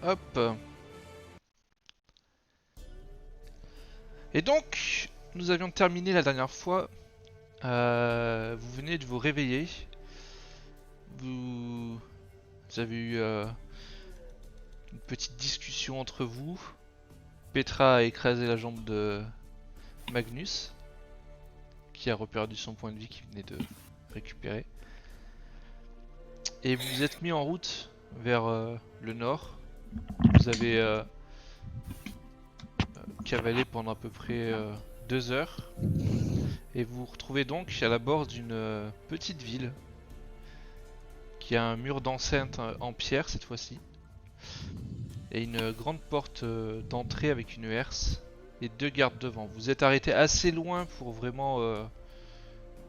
Hop. Et donc, nous avions terminé la dernière fois. Vous venez de vous réveiller. Vous avez eu une petite discussion entre vous. Petra a écrasé la jambe de Magnus, qui a reperdu son point de vie qu'il venait de récupérer. Et vous vous êtes mis en route vers le nord. Vous avez cavalé pendant à peu près 2 heures. Et vous vous retrouvez donc à la bord d'une petite ville qui a un mur d'enceinte en pierre cette fois-ci. Et une grande porte d'entrée avec une herse et 2 gardes devant. Vous êtes arrêté assez loin pour vraiment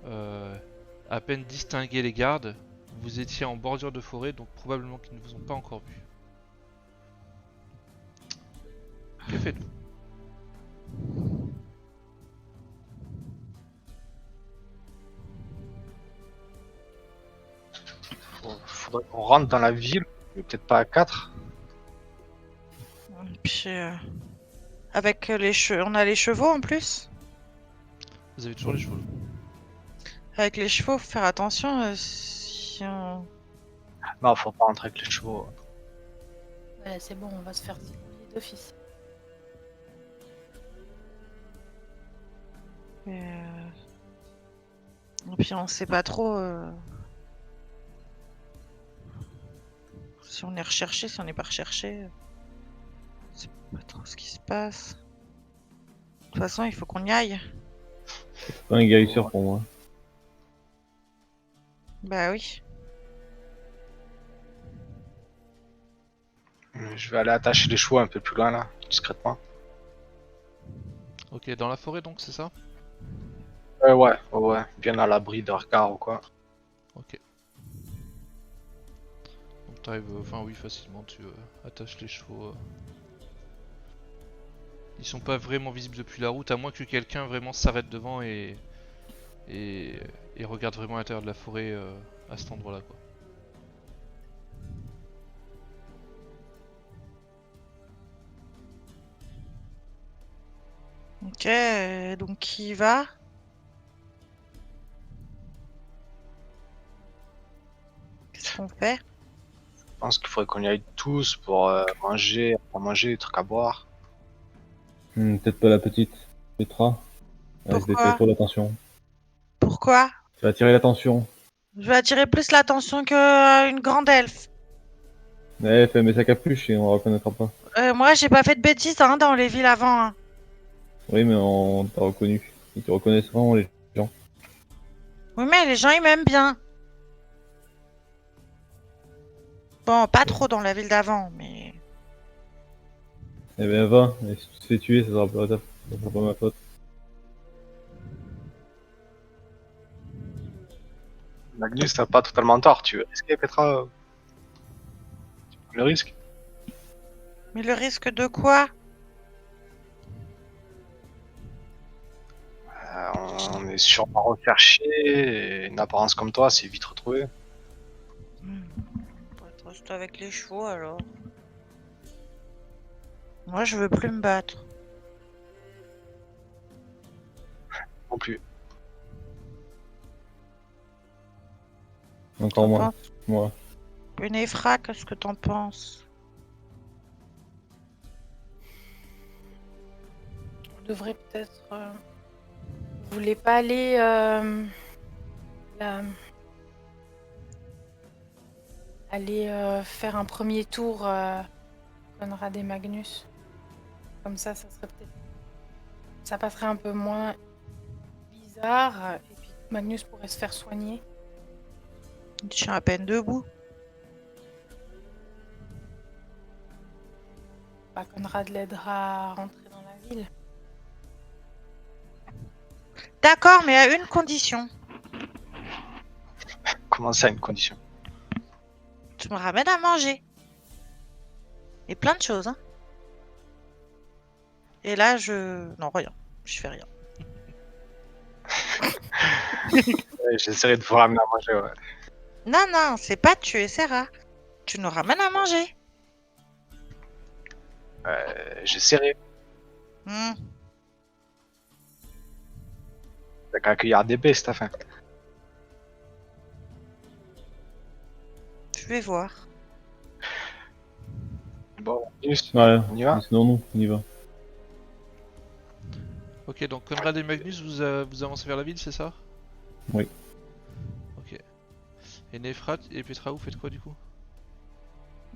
euh, à peine distinguer les gardes. Vous étiez en bordure de forêt, donc probablement qu'ils ne vous ont pas encore vu. Que faites-vous? Faudrait qu'on rentre dans la ville, mais peut-être pas à 4. Et puis, avec les chevaux, on a les chevaux en plus. Vous avez toujours les chevaux. Avec les chevaux, faut faire attention si on... Non, faut pas rentrer avec les chevaux. Ouais, c'est bon, on va se faire débrouiller d'office. Et puis on sait pas trop si on est recherché, si on n'est pas recherché. On sait pas trop ce qui se passe. De toute façon, il faut qu'on y aille. C'est pas un guérisseur pour moi. Bah oui. Je vais aller attacher les chevaux un peu plus loin là, discrètement. Ok, dans la forêt donc, c'est ça? Ouais, bien à l'abri d'un regard ou quoi. Ok. Donc t'arrives, enfin oui, facilement, tu attaches les chevaux. Ils sont pas vraiment visibles depuis la route, à moins que quelqu'un vraiment s'arrête devant et, et regarde vraiment à l'intérieur de la forêt à cet endroit-là, quoi. Ok, donc qui y va? Qu'est-ce qu'on fait? Je pense qu'il faudrait qu'on y aille tous pour manger, à manger, des trucs à boire. Peut-être pas la petite Petra. Elle risque d'attirer Pourquoi? trop l'attention. Pourquoi? Ça va attirer l'attention. Je vais attirer plus l'attention qu'une grande elfe. Elle fait met sa capuche et on la reconnaîtra pas. Moi, j'ai pas fait de bêtises hein, dans les villes avant. Hein. Oui, mais on t'a reconnu. Ils te reconnaissent vraiment, les gens. Oui, mais les gens, ils m'aiment bien. Bon, pas trop dans la ville d'avant, mais... Eh ben, va. Et si tu te fais tuer, ça sera pas ma faute. Magnus, t'as pas totalement tort, tu veux risquer Petra? Tu prends le risque? Mais le risque de quoi? On est sûrement recherché, et une apparence comme toi, c'est vite retrouvé. On va rester avec les chevaux, alors. Moi, je veux plus me battre. Non plus. Encore T'en moi. penses? Moi. Une Ephra, qu'est-ce que t'en penses? On devrait peut-être... Vous voulez pas aller... aller faire un premier tour Conrad et Magnus. Comme ça serait peut-être... Ça passerait un peu moins bizarre. Et puis Magnus pourrait se faire soigner. Je suis à peine debout. Bah, Conrad l'aidera à rentrer dans la ville. D'accord, mais à une condition. Comment ça, une condition? Tu me ramènes à manger. Et plein de choses, hein. Et là, non, rien. Je fais rien. Ouais, j'essaierai de vous ramener à manger, ouais. Non, non, c'est pas tu essaieras. Tu nous ramènes à manger. J'ai serré. Hmm, T'as qu'à accueillir des baies, cette affaire. je vais voir. Bon, Magnus, Ouais, on y va. mais sinon, non, on y va. Ok, donc Conrad et Magnus, vous avancez vers la ville, c'est ça? Oui. Ok. Et Nefrat et Petra, vous faites quoi du coup?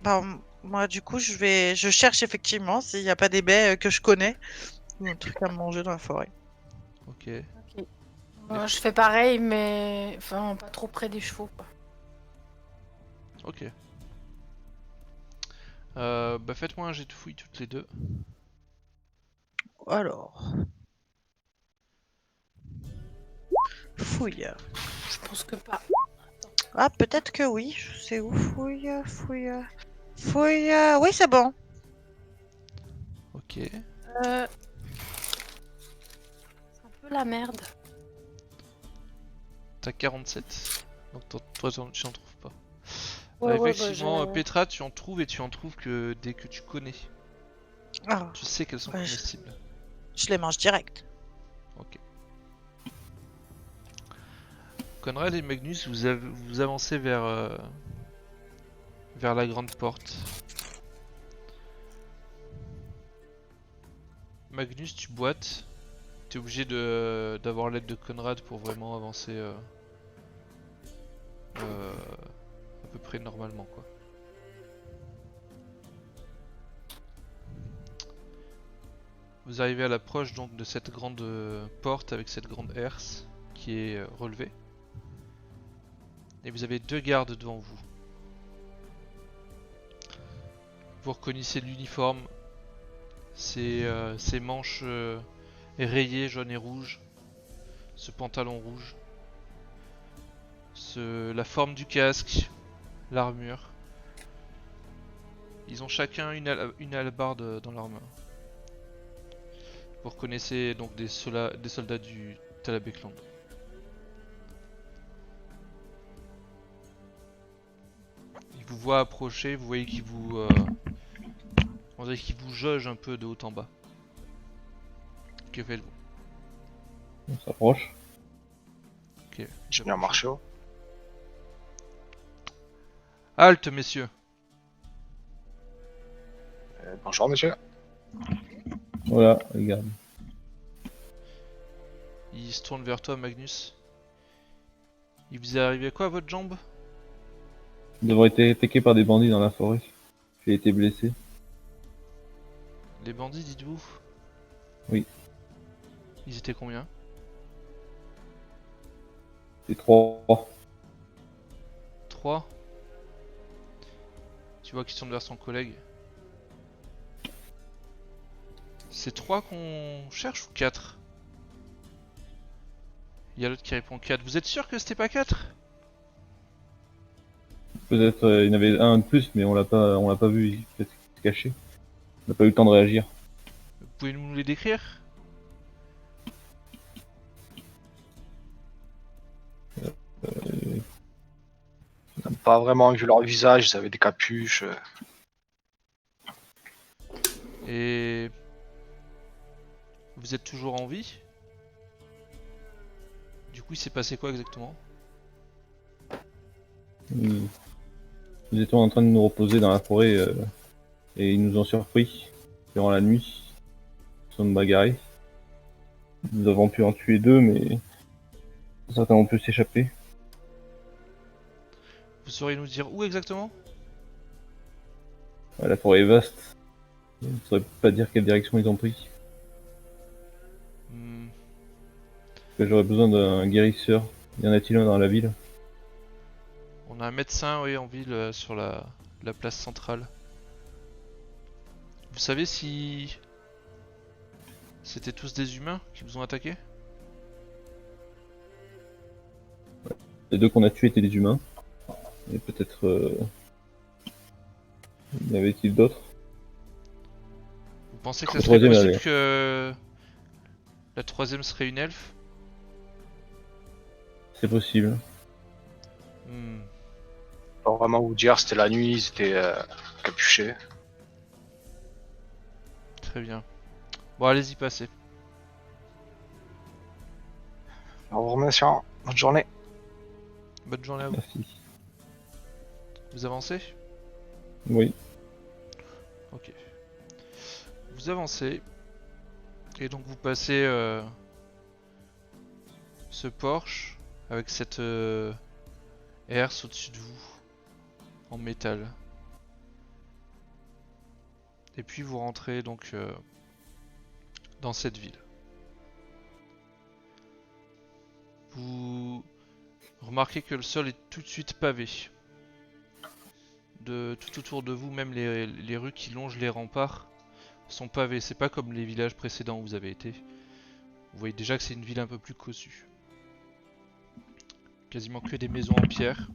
Bah, moi, du coup, je cherche effectivement s'il n'y a pas des baies que je connais ou un truc à manger dans la forêt. Ok. Ok. Moi, je fais pareil, mais enfin, pas trop près des chevaux, quoi. Ok. Bah faites-moi un jet de fouille toutes les deux. Alors, fouille. Je pense que pas. Ah, peut-être que oui. Je sais où. Fouille, fouille, fouille. Oui, c'est bon. Ok. C'est un peu la merde. T'as 47. Donc toi tu en trouves pas. Ouais, ouais, bah, Effectivement, Petra, tu en trouves et tu en trouves que dès que tu connais. Ah, Tu sais qu'elles sont ouais, comestibles. je les mange direct. Ok. Conrad et Magnus, vous avancez vers la grande porte. Magnus, tu boites. T'es obligé d'avoir l'aide de Conrad pour vraiment avancer à peu près normalement, quoi. Vous arrivez à l'approche donc de cette grande porte avec cette grande herse qui est relevée. Et vous avez deux gardes devant vous. Vous reconnaissez l'uniforme, ces manches rayées jaune et rouge, ce pantalon rouge, la forme du casque, l'armure. Ils ont chacun une hallebarde dans leurs mains. Vous reconnaissez donc des soldats du Talabekland. Ils vous voient approcher, vous voyez qu'ils on dirait qu'ils vous jaugent un peu de haut en bas. Que faites-vous? On s'approche. Ok. Je viens marcher haut. Halte, messieurs. Bonjour, monsieur. Voilà, regarde. Il se tourne vers toi, Magnus. Il vous est arrivé quoi à votre jambe? On devrait être attaqué par des bandits dans la forêt. J'ai été blessé. Les bandits, dites-vous? Oui. Ils étaient combien? C'est 3. 3. Tu vois qu'il se tourne vers son collègue. C'est 3 qu'on cherche ou 4? Il y a l'autre qui répond 4. Vous êtes sûr que c'était pas 4? Peut-être il y en avait un de plus, mais on l'a pas vu. Il peut-être qu'il s'est caché. On n'a pas eu le temps de réagir. Vous pouvez nous les décrire? On n'a pas vraiment vu leur visage, ils avaient des capuches. Et... Vous êtes toujours en vie? Du coup, il s'est passé quoi exactement? Nous étions en train de nous reposer dans la forêt et ils nous ont surpris durant la nuit. Nous sommes bagarrés. Nous avons pu en tuer 2, mais certains ont pu s'échapper. Vous sauriez nous dire où exactement? Ouais, la forêt est vaste. Je ne saurais pas dire quelle direction ils ont pris. Hmm, J'aurais besoin d'un guérisseur. Y en a-t-il un dans la ville? On a un médecin, oui, en ville, sur la place centrale. Vous savez si... C'était tous des humains qui vous ont attaqué? Les 2 qu'on a tués étaient des humains. Et peut-être... y avait-il d'autres? Vous pensez que ça Le serait troisième, possible allez. que... La troisième serait une elfe? C'est possible. Hmm. Pas vraiment vous dire, c'était la nuit, ils étaient capuchés. Très bien. Bon, allez-y, passez. Au revoir, monsieur. Bonne journée. Bonne journée à vous. Merci. Vous avancez? Oui. Ok. Vous avancez. Et donc vous passez ce porche avec cette herse au-dessus de vous en métal. Et puis vous rentrez donc dans cette ville. Vous remarquez que le sol est tout de suite pavé. De tout autour de vous, même les rues qui longent les remparts sont pavées. C'est pas comme les villages précédents où vous avez été. Vous voyez déjà que c'est une ville un peu plus cossue. Quasiment que des maisons en pierre.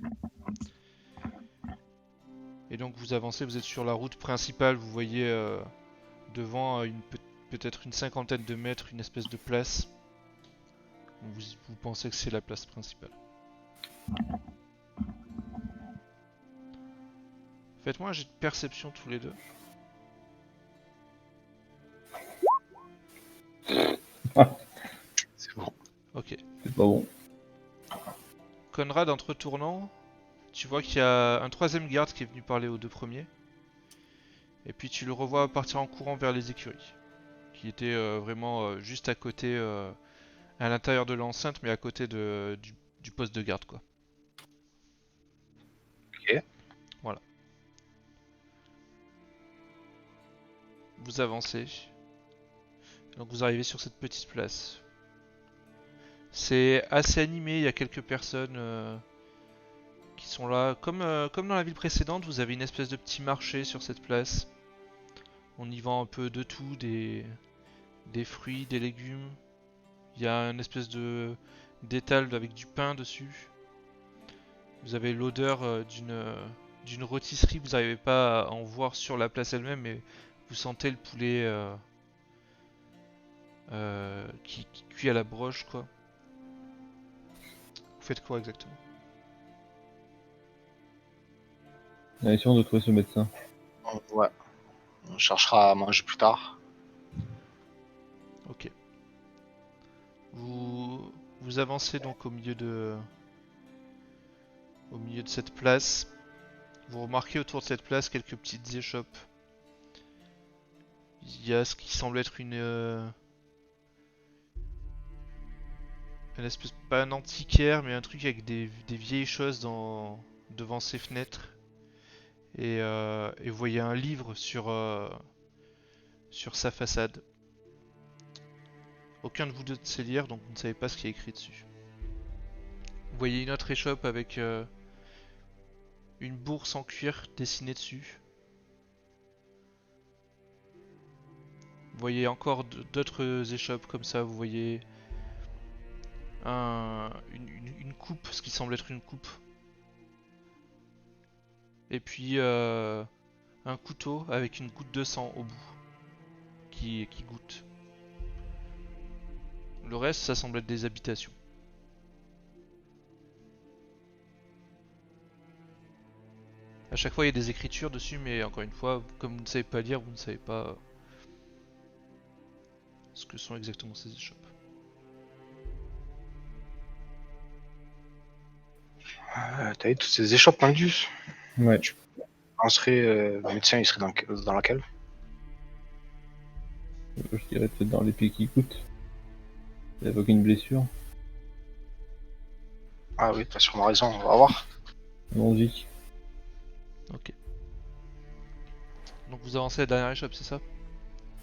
Et donc vous avancez, vous êtes sur la route principale, vous voyez devant peut-être une cinquantaine de mètres une espèce de place. Vous pensez que c'est la place principale. Faites-moi un jet de perception tous les deux. C'est bon. Ok. C'est pas bon. Conrad, en te retournant, tu vois qu'il y a un troisième garde qui est venu parler aux deux premiers. Et puis tu le revois partir en courant vers les écuries. Qui étaient vraiment juste à côté, à l'intérieur de l'enceinte, mais à côté du poste de garde, quoi. Ok. Voilà. Vous avancez. Donc vous arrivez sur cette petite place. C'est assez animé, il y a quelques personnes qui sont là. Comme dans la ville précédente, vous avez une espèce de petit marché sur cette place. On y vend un peu de tout, des fruits, des légumes. Il y a une espèce d'étal avec du pain dessus. Vous avez l'odeur d'une rôtisserie, vous n'arrivez pas à en voir sur la place elle-même, mais vous sentez le poulet qui cuit à la broche, quoi. Vous faites quoi exactement? On est sûr de trouver ce médecin. Ouais. On cherchera à manger plus tard. Ok. Vous avancez donc au milieu de cette place. Vous remarquez autour de cette place quelques petites échoppes. Il y a ce qui semble être une espèce, pas un antiquaire, mais un truc avec des vieilles choses devant ses fenêtres. Et vous voyez un livre sur sa façade. Aucun de vous deux ne sait lire, donc vous ne savez pas ce qui est écrit dessus. Vous voyez une autre échoppe avec une bourse en cuir dessinée dessus. Vous voyez encore d'autres échoppes comme ça, vous voyez une coupe, ce qui semble être une coupe. Et puis un couteau avec une goutte de sang au bout qui goutte. Le reste, ça semble être des habitations. À chaque fois, il y a des écritures dessus, mais encore une fois, comme vous ne savez pas lire, vous ne savez pas ce que sont exactement ces échoppes. T'as vu toutes ces échoppes, Magnus? Ouais. On serait, le médecin, il serait dans laquelle? Je dirais peut-être dans les pieds qui coûtent. Il évoque une blessure. Ah oui, t'as sûrement raison, on va voir. Allons-y. Ok. Donc vous avancez à la dernière échoppe, c'est ça?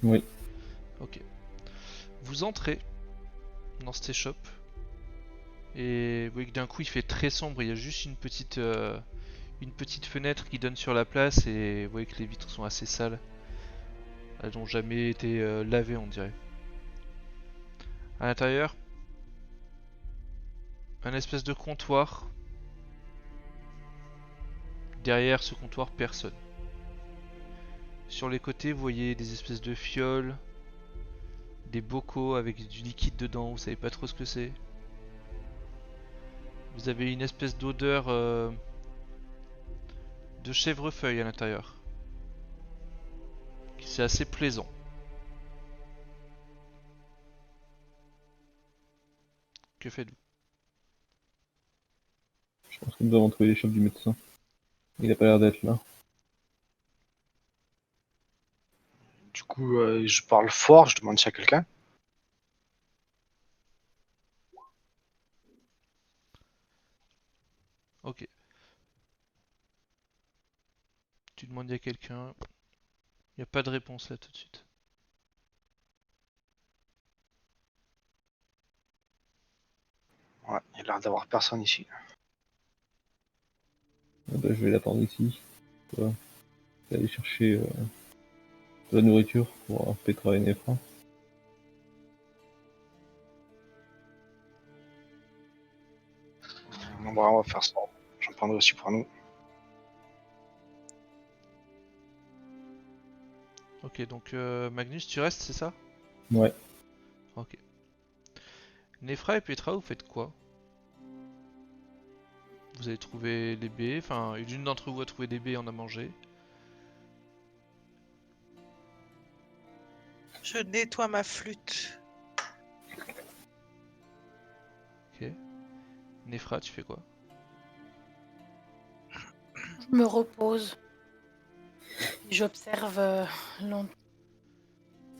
Oui. Ok. Vous entrez dans cette échoppe. Et vous voyez que d'un coup il fait très sombre, il y a juste une petite fenêtre qui donne sur la place et vous voyez que les vitres sont assez sales. Elles n'ont jamais été lavées, on dirait. À l'intérieur, un espèce de comptoir. Derrière ce comptoir, personne. Sur les côtés, vous voyez des espèces de fioles, des bocaux avec du liquide dedans, vous savez pas trop ce que c'est. Vous avez une espèce d'odeur de chèvrefeuille à l'intérieur. C'est assez plaisant. Que faites-vous? Je pense que nous avons trouvé l'échoppe du médecin. Il a pas l'air d'être là. Du coup, je parle fort, je demande s'il y a quelqu'un. Ok. Tu demandes à quelqu'un. Il n'y a pas de réponse là tout de suite. Ouais, il a l'air d'avoir personne ici. Ah bah, je vais l'attendre ici. Voilà. Je vais aller chercher de la nourriture pour Petra et Nefra. Donc, voilà, on va faire ça. J'en prendrai aussi pour nous. Ok, donc Magnus, tu restes, c'est ça? Ouais. Ok. Nefra et Petra, vous faites quoi? Vous avez trouvé les baies, enfin, l'une d'entre vous a trouvé des baies et en a mangé. Je nettoie ma flûte. Ok. Nefra, tu fais quoi? Je me repose. J'observe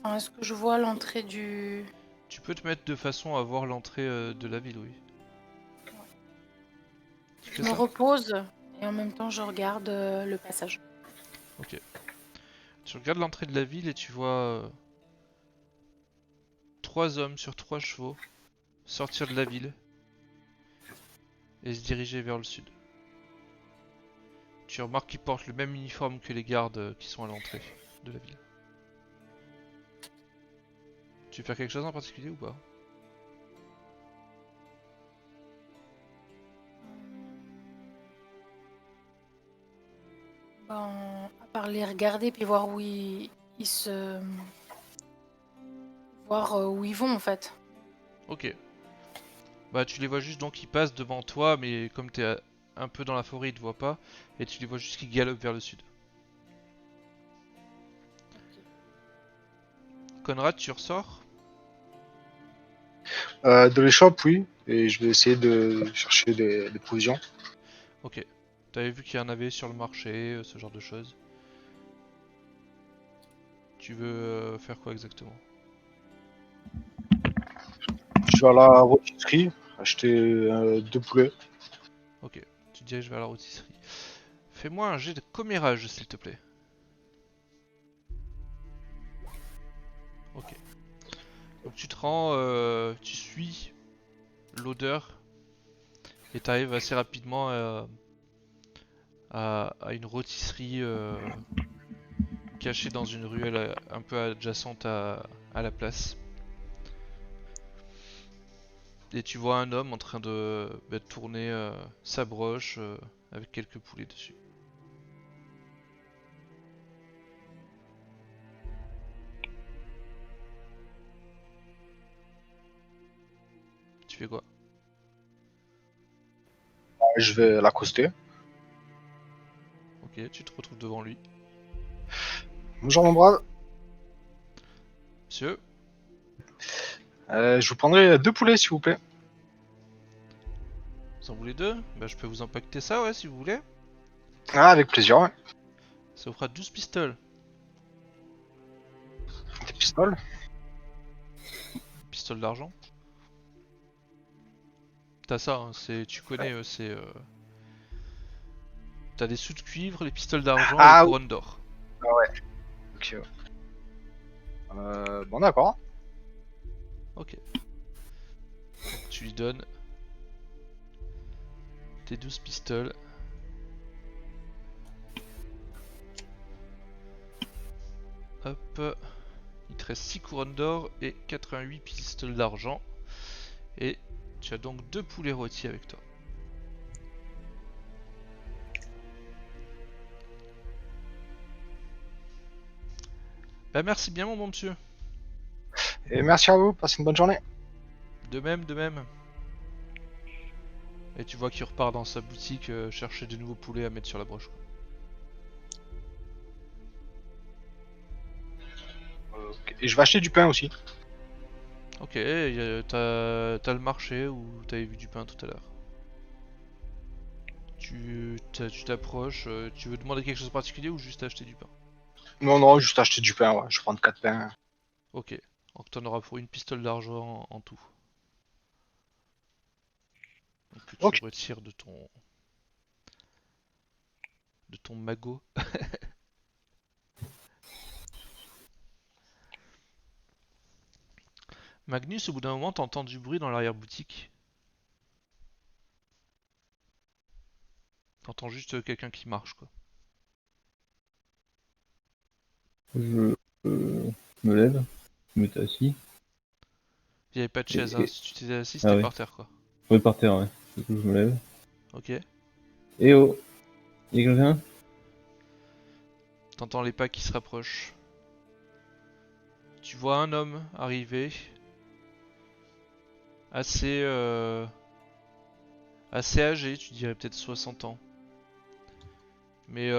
enfin, est-ce que je vois l'entrée du... Tu peux te mettre de façon à voir l'entrée de la ville, oui. Tu fais Je me ça? repose et en même temps je regarde le passage. Ok. Tu regardes l'entrée de la ville et tu vois 3 hommes sur 3 chevaux sortir de la ville et se diriger vers le sud. Tu remarques qu'ils portent le même uniforme que les gardes qui sont à l'entrée de la ville. Tu veux faire quelque chose en particulier ou pas? Ben, à part les regarder puis voir où ils se... voir où ils vont en fait. Ok. Bah tu les vois juste donc ils passent devant toi mais comme t'es un peu dans la forêt ils te voient pas et tu les vois juste qui galopent vers le sud. Conrad, tu ressors? De l'échoppe, oui. Et je vais essayer de chercher des provisions. Ok. T'avais vu qu'il y en avait sur le marché, ce genre de choses. Tu veux faire quoi exactement? Je vais à la rôtisserie, acheter 2 poulets. Ok. Tu te diriges vers la rôtisserie. Fais-moi un jet de commérage s'il te plaît. Ok. Donc tu te rends, tu suis l'odeur et t'arrives assez rapidement à une rôtisserie cachée dans une ruelle un peu adjacente à la place. Et tu vois un homme en train de tourner sa broche avec quelques poulets dessus. Tu fais quoi? Je vais l'accoster. Ok, tu te retrouves devant lui. Bonjour mon brave. Monsieur, Je vous prendrai 2 poulets s'il vous plaît. vous en voulez 2? Bah je peux vous empaqueter ça ouais si vous voulez. Ah, avec plaisir, ouais. Ça vous fera 12 pistoles. Des pistoles. Pistoles d'argent. T'as ça, hein, tu connais, c'est... T'as des sous de cuivre, les pistoles d'argent et les Ah oui. couronnes d'or. Ah ouais. Ok. Bon d'accord. Ok. Tu lui donnes tes 12 pistoles. Hop. Il te reste 6 couronnes d'or et 88 pistoles d'argent. Et tu as donc 2 poulets rôtis avec toi. Bah merci bien mon bon monsieur. Et merci à vous, passez une bonne journée. De même, de même. Et tu vois qu'il repart dans sa boutique chercher de nouveaux poulets à mettre sur la broche. Quoi. Ok. Et je vais acheter du pain aussi. Ok. Ok, t'as le marché où t'avais vu du pain tout à l'heure. Tu t'approches, tu veux demander quelque chose de particulier ou juste acheter du pain? Non, non, juste acheter du pain, ouais. Je vais prendre 4 pains. Ok, donc t'en auras pour une pistole d'argent en tout. Donc que tu Ok. retires de ton magot. Magnus, au bout d'un moment, t'entends du bruit dans l'arrière-boutique. T'entends juste quelqu'un qui marche, quoi. Je me lève, je me mets assis. Il y avait pas de chaise, hein. Et... Si tu t'étais assis, Ah c'était ouais, par terre, quoi. je vais par terre, ouais. Du coup, je me lève. Ok. Eh oh, y'a quelqu'un? T'entends les pas qui se rapprochent. Tu vois un homme arriver, assez, assez âgé, tu dirais peut-être 60 ans. Mais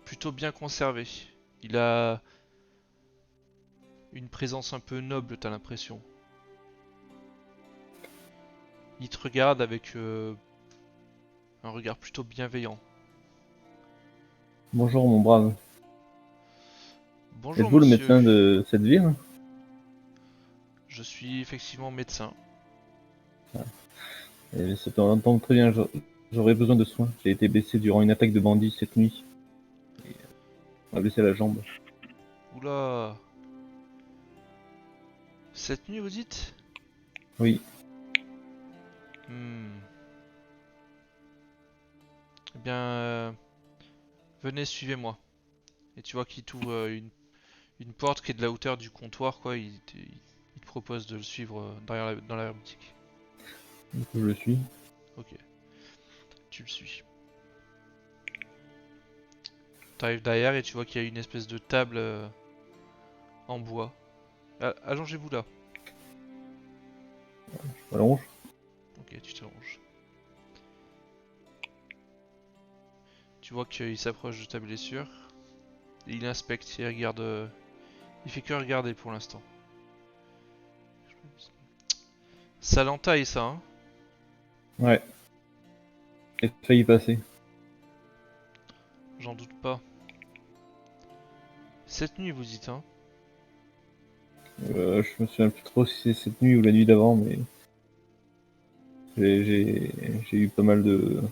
plutôt bien conservé. Il a une présence un peu noble, t'as l'impression. Il te regarde avec un regard plutôt bienveillant. Bonjour mon brave. Bonjour Êtes-vous le monsieur, médecin de cette ville? je suis effectivement médecin. Ça tombe très bien, j'aurais besoin de soins. J'ai été blessé durant une attaque de bandits cette nuit. On m'a blessé la jambe. Oula, cette nuit vous dites? Oui, Hmm. Eh bien, venez, suivez-moi. Et tu vois qu'il t'ouvre une porte qui est de la hauteur du comptoir, quoi. Il te propose de le suivre dans la boutique. du coup je le suis. Ok, tu le suis. T'arrives derrière et tu vois qu'il y a une espèce de table en bois. Ah, allongez-vous là. Je m'allonge. Ok, tu t'allonges. Tu vois qu'il s'approche de ta blessure. Et il inspecte, il regarde. Il fait que regarder pour l'instant. Ça l'entaille ça, hein. Ouais, j'ai failli passer. J'en doute pas. Cette nuit vous dites, hein. Je me souviens plus trop si c'est cette nuit ou la nuit d'avant, mais j'ai eu pas mal de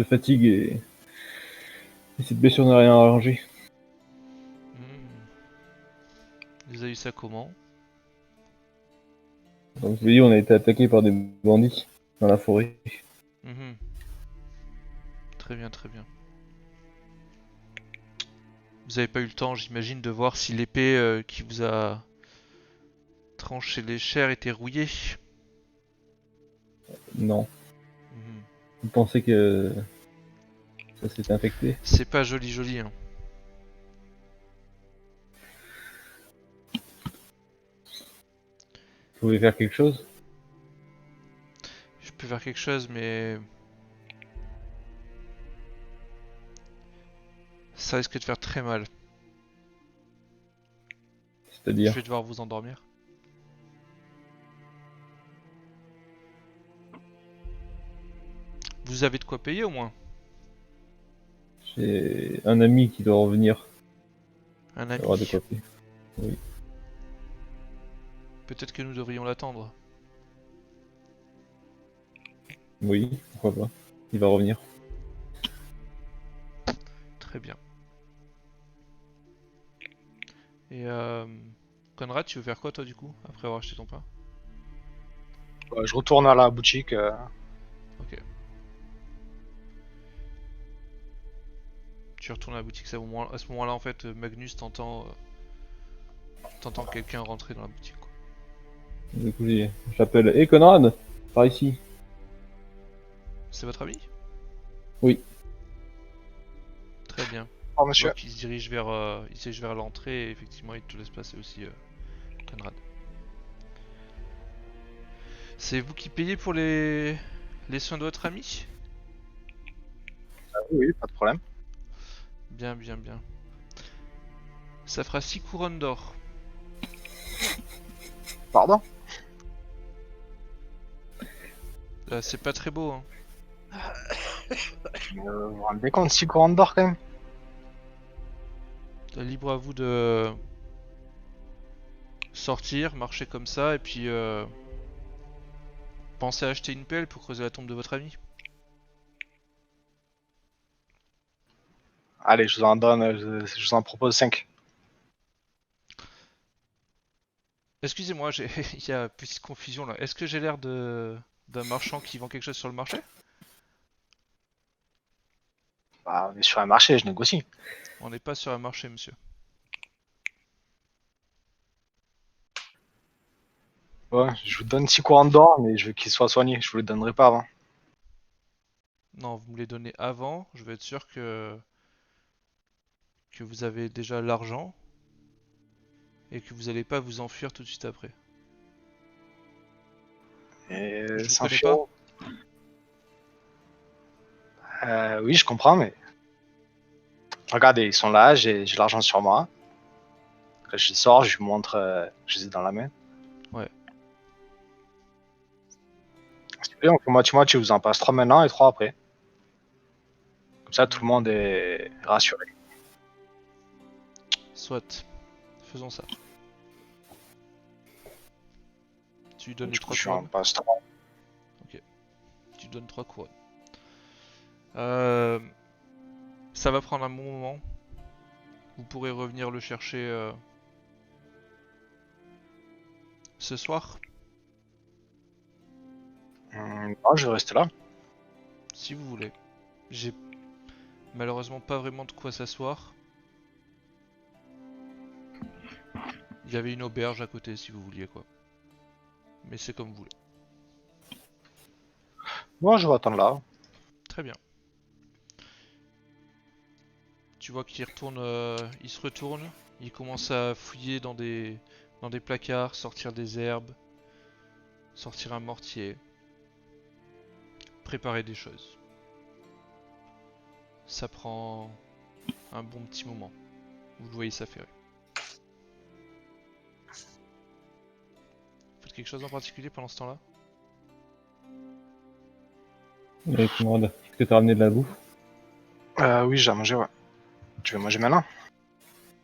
fatigue et cette blessure n'a rien arrangé. Hmm. Vous avez eu ça comment? Donc je vous dis, on a été attaqué par des bandits dans la forêt. Mhm. Très bien, très bien. Vous avez pas eu le temps, j'imagine, de voir si l'épée qui vous a tranché les chairs était rouillée. Non. Mhm. Vous pensez que ça s'est infecté? C'est pas joli joli, hein. Vous pouvez faire quelque chose? Je peux faire quelque chose, mais ça risque de faire très mal. Je C'est-à-dire? vais devoir vous endormir. Vous avez de quoi payer au moins? J'ai un ami qui doit revenir. Un Il aura de ami. quoi payer. Oui. Peut-être que nous devrions l'attendre. Oui, pourquoi pas. Il va revenir. Très bien. Et Conrad, tu veux faire quoi toi du coup, après avoir acheté ton pain? Je retourne à la boutique. Ok. Tu retournes à la boutique, à ce moment-là en fait, Magnus t'entends quelqu'un rentrer dans la boutique, quoi. Du coup, j'appelle. Hé Conrad, par ici. C'est votre ami? Oui. Très bien. Oh, Tu monsieur. vois qu'il il se dirige vers l'entrée et effectivement il te laisse passer aussi, Conrad. C'est vous qui payez pour les soins de votre ami? Oui, pas de problème. Bien, bien, bien. Ça fera 6 couronnes d'or. Pardon. Là, c'est pas très beau, hein. Vous vous rendez compte, 6 courants d'or quand même. Là, libre à vous de sortir, marcher comme ça, et puis pensez à acheter une pelle pour creuser la tombe de votre ami. Allez, je vous en donne, je vous en propose 5. Excusez-moi, il y a petite confusion là. Est-ce que j'ai l'air d'un marchand qui vend quelque chose sur le marché? Bah, on est sur un marché, je négocie. On n'est pas sur un marché, monsieur. Ouais, je vous donne 6 courants d'or, mais je veux qu'ils soient soignés. Je vous les donnerai pas avant. Non, vous me les donnez avant. Je veux être sûr que vous avez déjà l'argent et que vous allez pas vous enfuir tout de suite après. Et Je vous sans connais fuir. Oui, je comprends, mais. Regardez, ils sont là, j'ai l'argent sur moi. Après, je les sors, je lui montre, je les ai dans la main. Ouais. S'il vous plaît, on fait moitié-moitié, je vous en passe 3 maintenant et 3 après. Comme ça, tout le monde est rassuré. Soit. Faisons ça. Tu lui donnes les Du coup, 3 je lui en couronnes. passe 3. Tu donnes 3 couronnes. Ça va prendre un bon moment. Vous pourrez revenir le chercher ce soir, Non, je vais rester là. si vous voulez. J'ai malheureusement pas vraiment de quoi s'asseoir. Il y avait une auberge à côté si vous vouliez quoi. Mais c'est comme vous voulez. Moi, je vais attendre là. Très bien. Tu vois qu'il retourne, il se retourne, il commence à fouiller dans des placards, sortir des herbes, sortir un mortier, préparer des choses. Ça prend un bon petit moment. Vous le voyez s'affairer. Faites quelque chose en particulier pendant ce temps-là? Conrad, est-ce que t'as ramené de la bouffe? Oui, j'ai à manger, ouais. Tu veux manger maintenant?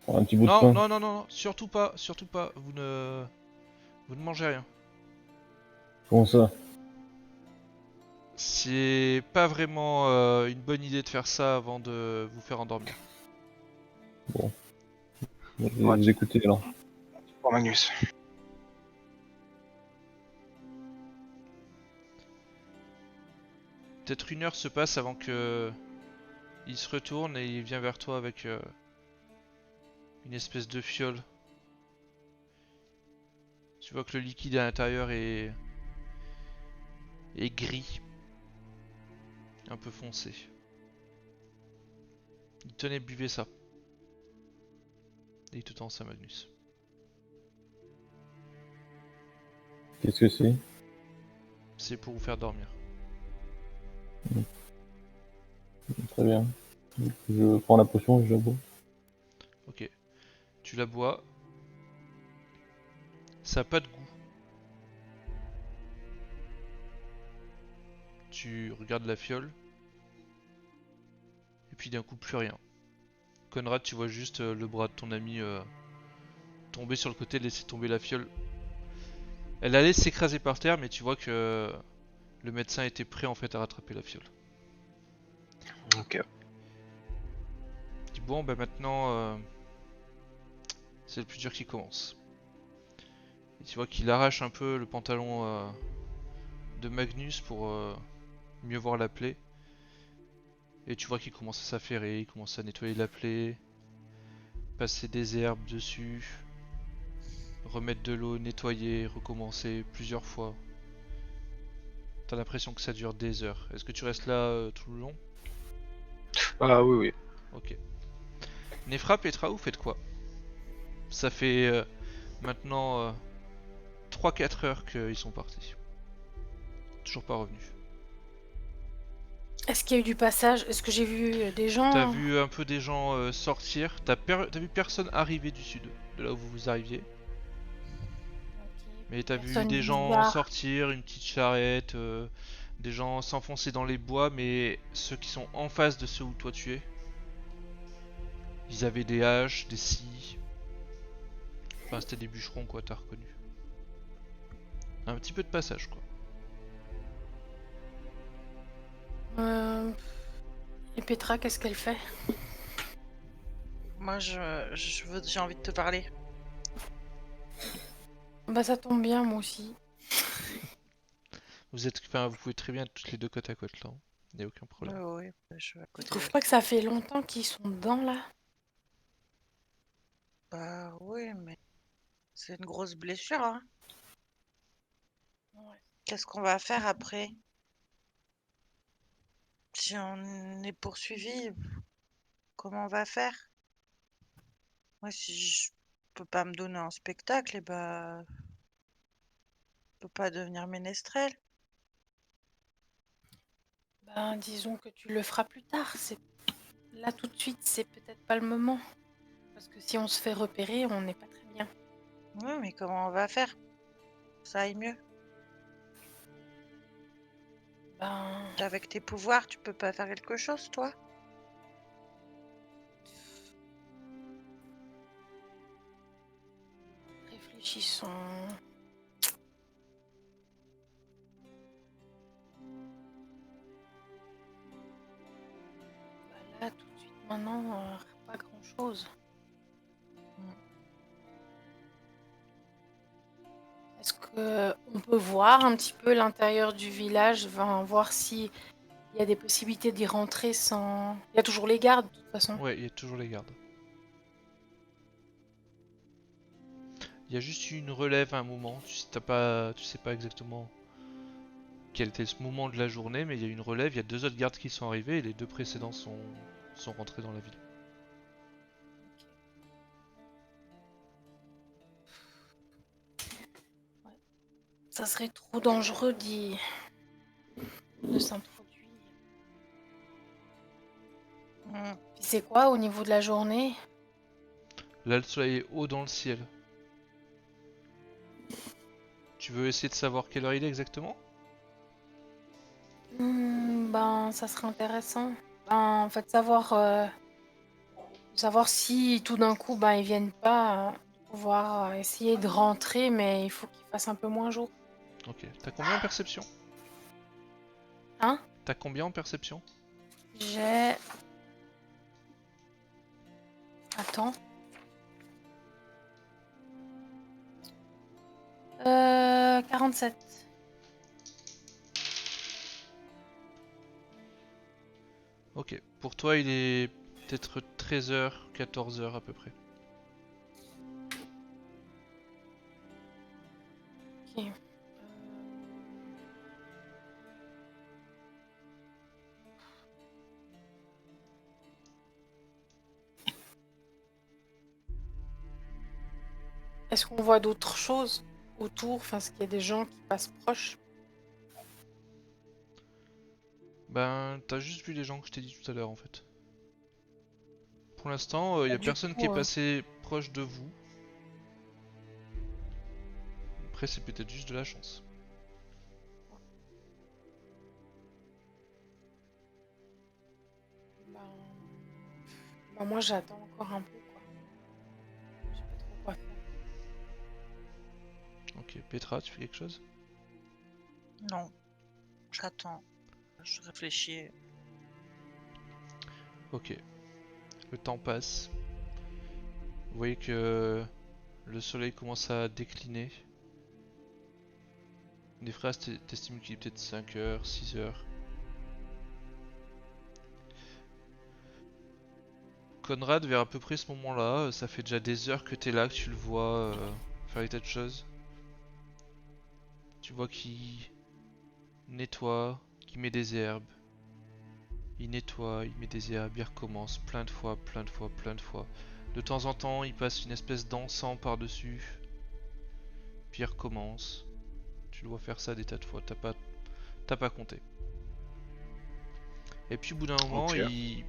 Prends un petit bout de Non, pain. non, non, non, non, surtout pas, surtout pas. Vous ne mangez rien. Comment ça? C'est pas vraiment une bonne idée de faire ça avant de vous faire endormir. Je vais vous écouter alors. Pour Magnus. Peut-être 1 heure se passe avant que il se retourne et il vient vers toi avec une espèce de fiole. Tu vois que le liquide à l'intérieur est gris, un peu foncé. Il tenait, buvez ça. Et il te tend ça, Magnus. Qu'est-ce que c'est? C'est pour vous faire dormir. Très bien. Je prends la potion et je la bois. Ok. Tu la bois. Ça a pas de goût. Tu regardes la fiole. Et puis d'un coup, plus rien. Conrad, tu vois juste le bras de ton ami tomber sur le côté, laisser tomber la fiole. Elle allait s'écraser par terre, mais tu vois que le médecin était prêt en fait à rattraper la fiole. Ok. Il dit bon, bah maintenant, c'est le plus dur qui commence. Et tu vois qu'il arrache un peu le pantalon de Magnus pour mieux voir la plaie. Et tu vois qu'il commence à s'affairer, il commence à nettoyer la plaie, passer des herbes dessus, remettre de l'eau, nettoyer, recommencer plusieurs fois. T'as l'impression que ça dure des heures. Est-ce que tu restes là tout le long? Oui, oui. Ok. Nefra, Petra, vous faites quoi? Ça fait maintenant 3-4 heures qu'ils sont partis. Toujours pas revenus. Est-ce qu'il y a eu du passage? Est-ce que j'ai vu des gens? T'as vu un peu des gens sortir, t'as vu personne arriver du sud, de là où vous arriviez. Ok, Mais t'as vu Personne des gens bizarre. sortir, une petite charrette, des gens s'enfoncer dans les bois, mais ceux qui sont en face de ceux où toi tu es, ils avaient des haches, des scies. Enfin, c'était des bûcherons quoi, t'as reconnu. Un petit peu de passage quoi. Et Petra, qu'est-ce qu'elle fait? Moi, j'ai envie de te parler. Bah ça tombe bien, moi aussi. Enfin, vous pouvez très bien être toutes les deux côte à côte là. Y a aucun problème. Ouais, je suis à Tu côté trouves d'elle. pas que ça fait longtemps qu'ils sont dedans là? Bah oui, mais c'est une grosse blessure, hein. Ouais. Qu'est-ce qu'on va faire après? Si on est poursuivi, comment on va faire? Moi, si je peux pas me donner un spectacle, et bah, je peux pas devenir ménestrel. Ben disons que tu le feras plus tard. C'est là tout de suite, c'est peut-être pas le moment. Parce que si on se fait repérer, on n'est pas très bien. Oui, mais comment on va faire? Ça aille mieux. Ben Avec tes pouvoirs, tu peux pas faire quelque chose, toi? réfléchissons. Bah, là tout de suite, maintenant, pas grand-chose. Est-ce que on peut voir un petit peu l'intérieur du village, voir si il y a des possibilités d'y rentrer sans. Il y a toujours les gardes de toute façon. Ouais, il y a toujours les gardes. Il y a juste eu une relève à un moment. Tu sais pas exactement quel était ce moment de la journée, mais il y a eu une relève. Il y a deux autres gardes qui sont arrivés et les deux précédents sont rentrés dans la ville. Ça serait trop dangereux de s'introduire. Mm. Puis c'est quoi au niveau de la journée? Là, le soleil est haut dans le ciel. Tu veux essayer de savoir quelle heure il est exactement? Ben, ça serait intéressant. Ben, en fait, savoir si tout d'un coup, ben, ils viennent pas, pouvoir essayer de rentrer, mais il faut qu'il fasse un peu moins jour. Ok. T'as combien en perception? Hein? T'as combien en perception? J'ai. Attends. 47. Ok. Pour toi, il est peut-être 13h, 14h à peu près. Ok. Est-ce qu'on voit d'autres choses autour? Enfin, est-ce qu'il y a des gens qui passent proches? Ben, t'as juste vu les gens que je t'ai dit tout à l'heure en fait. Pour l'instant, il y a Du personne qui est coup, passé proche de vous. Après, c'est peut-être juste de la chance. ben, moi, j'attends encore un peu, quoi. Je sais pas trop quoi faire. Ok, Petra, tu fais quelque chose? Non, j'attends. Je réfléchis. Ok. Le temps passe. Vous voyez que le soleil commence à décliner. Des phrases t'estimes qu'il est peut-être 5h, 6h. Conrad, vers à peu près ce moment-là, ça fait déjà des heures que t'es là, que tu le vois faire des tas de choses. Tu vois qu'il nettoie, qu'il met des herbes. Il nettoie, il met des herbes, il recommence plein de fois, plein de fois, plein de fois. De temps en temps, il passe une espèce d'encens par-dessus. Puis il recommence. Tu le vois faire ça des tas de fois, t'as pas compté. Et puis au bout d'un moment, Ok. il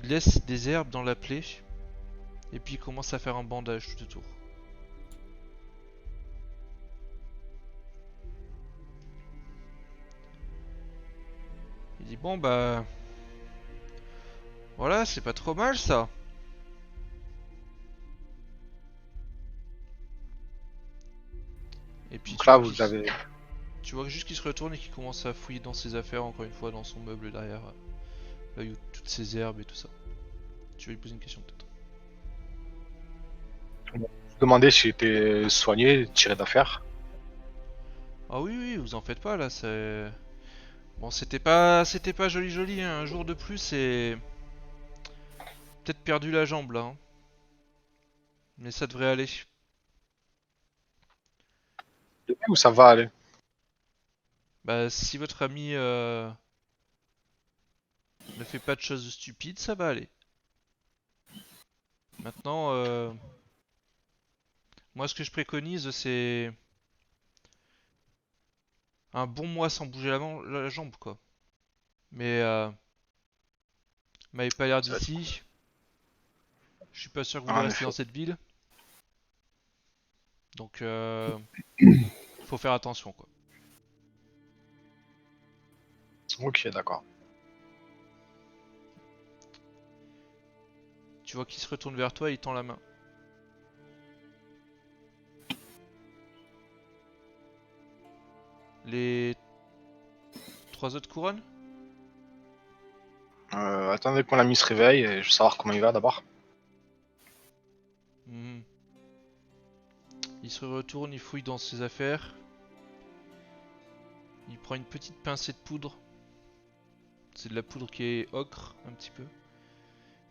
laisse des herbes dans la plaie. Et puis il commence à faire un bandage tout autour. Il dit bon bah voilà, c'est pas trop mal ça. Et puis Donc là, tu vois juste qu'il se retourne et qu'il commence à fouiller dans ses affaires encore une fois dans son meuble derrière. Là où toutes ces herbes et tout ça. Tu veux lui poser une question peut-être? je demandais si j'étais soigné, tiré d'affaire. Ah oui, oui, vous en faites pas là, c'est... Bon, c'était pas joli joli, hein. Un jour de plus et... Peut-être perdu la jambe là, hein. Mais ça devrait aller. Où ça va aller? Bah, si votre ami ne fait pas de choses stupides, ça va aller. Maintenant, moi ce que je préconise, c'est un bon mois sans bouger la jambe, quoi. Mais m'avez pas l'air Ça va être- d'ici. Je suis pas sûr que vous Ah, voulez en rester effet. dans cette ville. Donc, faut faire attention, quoi. Ok, d'accord. Tu vois qu'il se retourne vers toi et il tend la main. Les 3 autres couronnes? Attendez que mon ami se réveille et je veux savoir comment il va d'abord. Mhm. Il se retourne, il fouille dans ses affaires. Il prend une petite pincée de poudre. C'est de la poudre qui est ocre, un petit peu.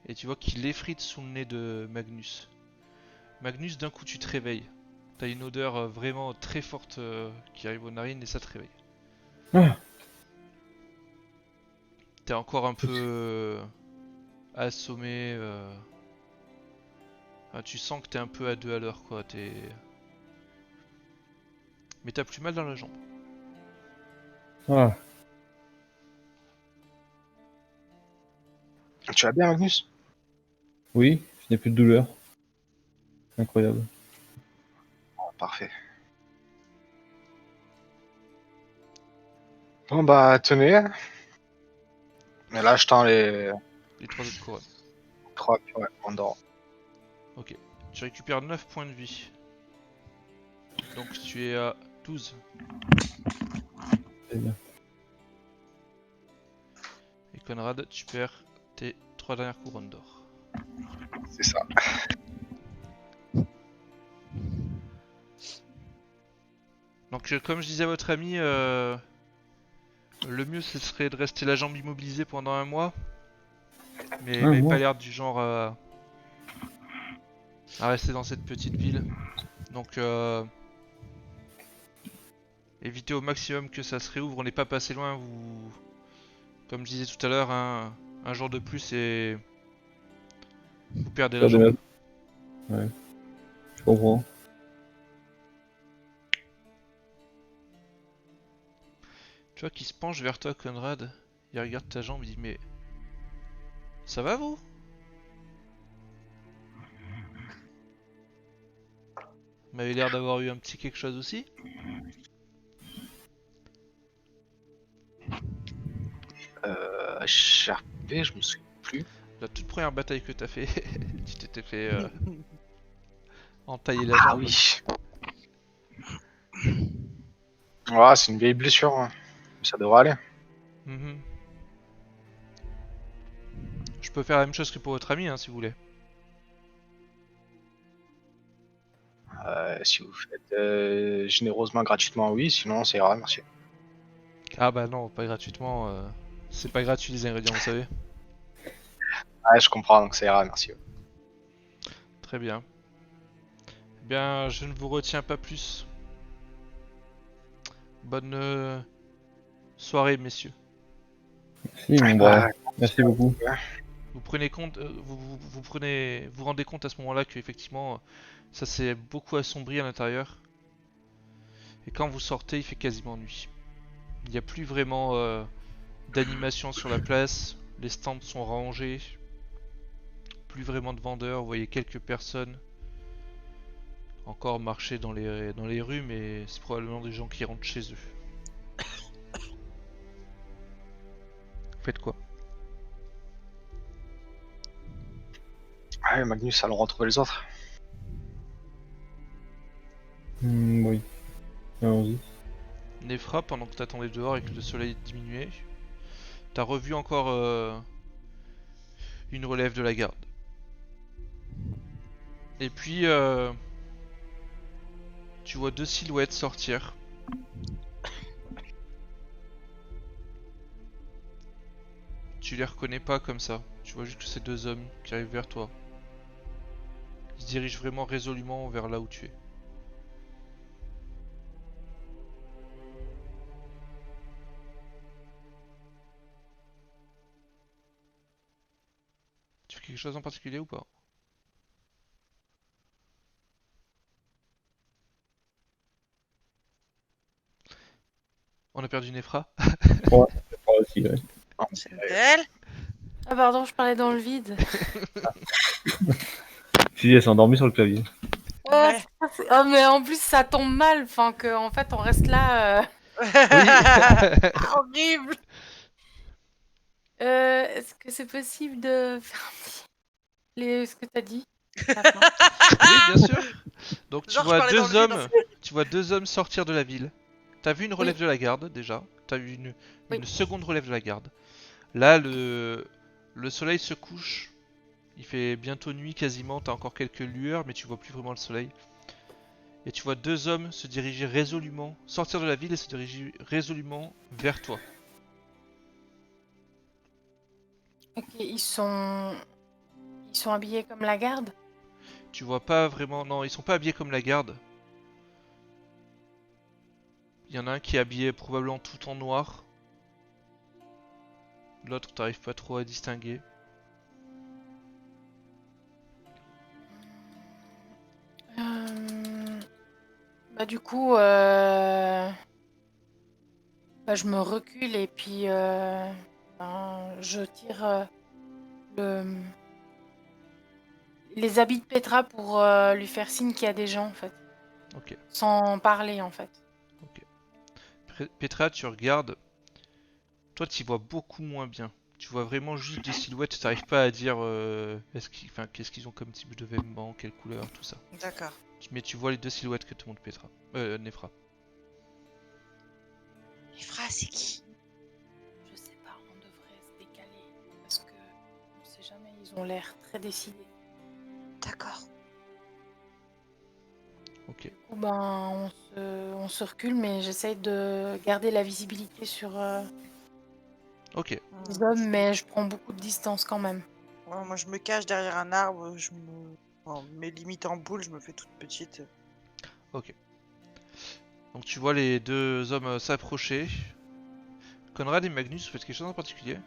Et tu vois qu'il l'effrite sous le nez de Magnus. Magnus, d'un coup, tu te réveilles. T'as une odeur vraiment très forte qui arrive aux narines et ça te réveille. Ah, T'es encore un peu assommé. Enfin, tu sens que t'es un peu à 2 à l'heure, quoi. Mais t'as plus mal dans la jambe. ah, Tu vas bien, Magnus? oui, je n'ai plus de douleur. Incroyable. Parfait. Bon bah tenez. Mais là je tends les Les 3 autres couronnes. 3, ouais, on dort. Ok. Tu récupères 9 points de vie. Donc tu es à 12. Très bien. Et Conrad, tu perds tes 3 dernières couronnes d'or. C'est ça. Donc comme je disais à votre ami, le mieux ce serait de rester la jambe immobilisée pendant un mois. Mais il Ah, m'avait pas moi. l'air du genre à rester dans cette petite ville. Donc évitez au maximum que ça se réouvre. On n'est pas passé loin. Comme je disais tout à l'heure, un jour de plus et vous perdez la Faire des jambe. Ouais, je comprends. Tu vois qu'il se penche vers toi, Conrad. Il regarde ta jambe, il dit mais ça va vous? Vous m'avez l'air d'avoir eu un petit quelque chose aussi. HRP, je me souviens plus. La toute première bataille que t'as fait, tu t'étais fait entailler la Ah jambe. oui. Ouais, c'est une vieille blessure, hein. Mais ça devrait aller. Mhm. Je peux faire la même chose que pour votre ami, hein, si vous voulez. Si vous faites généreusement, gratuitement, oui. Sinon, ça ira, merci. Ah bah non, pas gratuitement. C'est pas gratuit les ingrédients, vous savez. Ouais, je comprends, donc ça ira, merci. Très bien. Eh bien, je ne vous retiens pas plus. Bonne soirée, messieurs. Si, mon Bah, bras. Merci beaucoup. Vous prenez compte, vous rendez compte à ce moment-là que effectivement, ça s'est beaucoup assombri à l'intérieur. Et quand vous sortez, il fait quasiment nuit. Il n'y a plus vraiment d'animation sur la place. Les stands sont rangés. Plus vraiment de vendeurs. Vous voyez quelques personnes encore marcher dans les rues, mais c'est probablement des gens qui rentrent chez eux. faites quoi? Ouais, Magnus, allons retrouver les autres. Oui. Allons-y. Nefra, pendant que t'attendais dehors et que le soleil diminuait, t'as revu encore une relève de la garde. Et puis, tu vois deux silhouettes sortir. Tu les reconnais pas comme ça. Tu vois juste que c'est deux hommes qui arrivent vers toi. Ils se dirigent vraiment résolument vers là où tu es. Tu fais quelque chose en particulier ou pas? On a perdu Nefra. Ouais, aussi, ouais. C'est elle. Ah pardon, je parlais dans le vide. Si, elle s'est endormie sur le clavier. Ouais. Oh, mais en plus, ça tombe mal. Enfin, que, en fait, on reste là. Horrible. Est-ce que c'est possible de faire un petit... ce que t'as dit à la fin? Oui, bien sûr. Donc Genre, je parlais dans le vide, en fait. tu vois deux hommes sortir de la ville. T'as vu une relève de la garde déjà. T'as vu une Oui. seconde relève de la garde. Là, le soleil se couche. Il fait bientôt nuit quasiment. T'as encore quelques lueurs, mais tu vois plus vraiment le soleil. Et tu vois deux hommes se diriger résolument, sortir de la ville et se diriger résolument vers toi. Ok, ils sont habillés comme la garde. Tu vois pas vraiment. Non, ils sont pas habillés comme la garde. Il y en a un qui est habillé probablement tout en noir. L'autre, t'arrives pas trop à distinguer. Bah du coup, bah, je me recule et puis ben, je tire les habits de Petra pour lui faire signe qu'il y a des gens en fait, Ok. sans parler en fait. Petra, tu regardes. Toi, tu vois beaucoup moins bien. Tu vois vraiment juste des silhouettes. T'arrives pas à dire qu'est-ce qu'ils ont comme type de vêtements, quelle couleur, tout ça. D'accord. Mais tu vois les deux silhouettes que te montre Petra. Nefra. Les phrases, c'est qui? Je sais pas, on devrait se décaler parce que on sait jamais, ils ont l'air très décidés. D'accord. Ok. Du coup, ben on se recule, mais j'essaye de garder la visibilité sur Ok. les hommes, mais je prends beaucoup de distance quand même. Ouais, moi, je me cache derrière un arbre. Je me mets limite en boule. Je me fais toute petite. Ok. Donc tu vois les deux hommes s'approcher. Conrad et Magnus, vous faites quelque chose en particulier?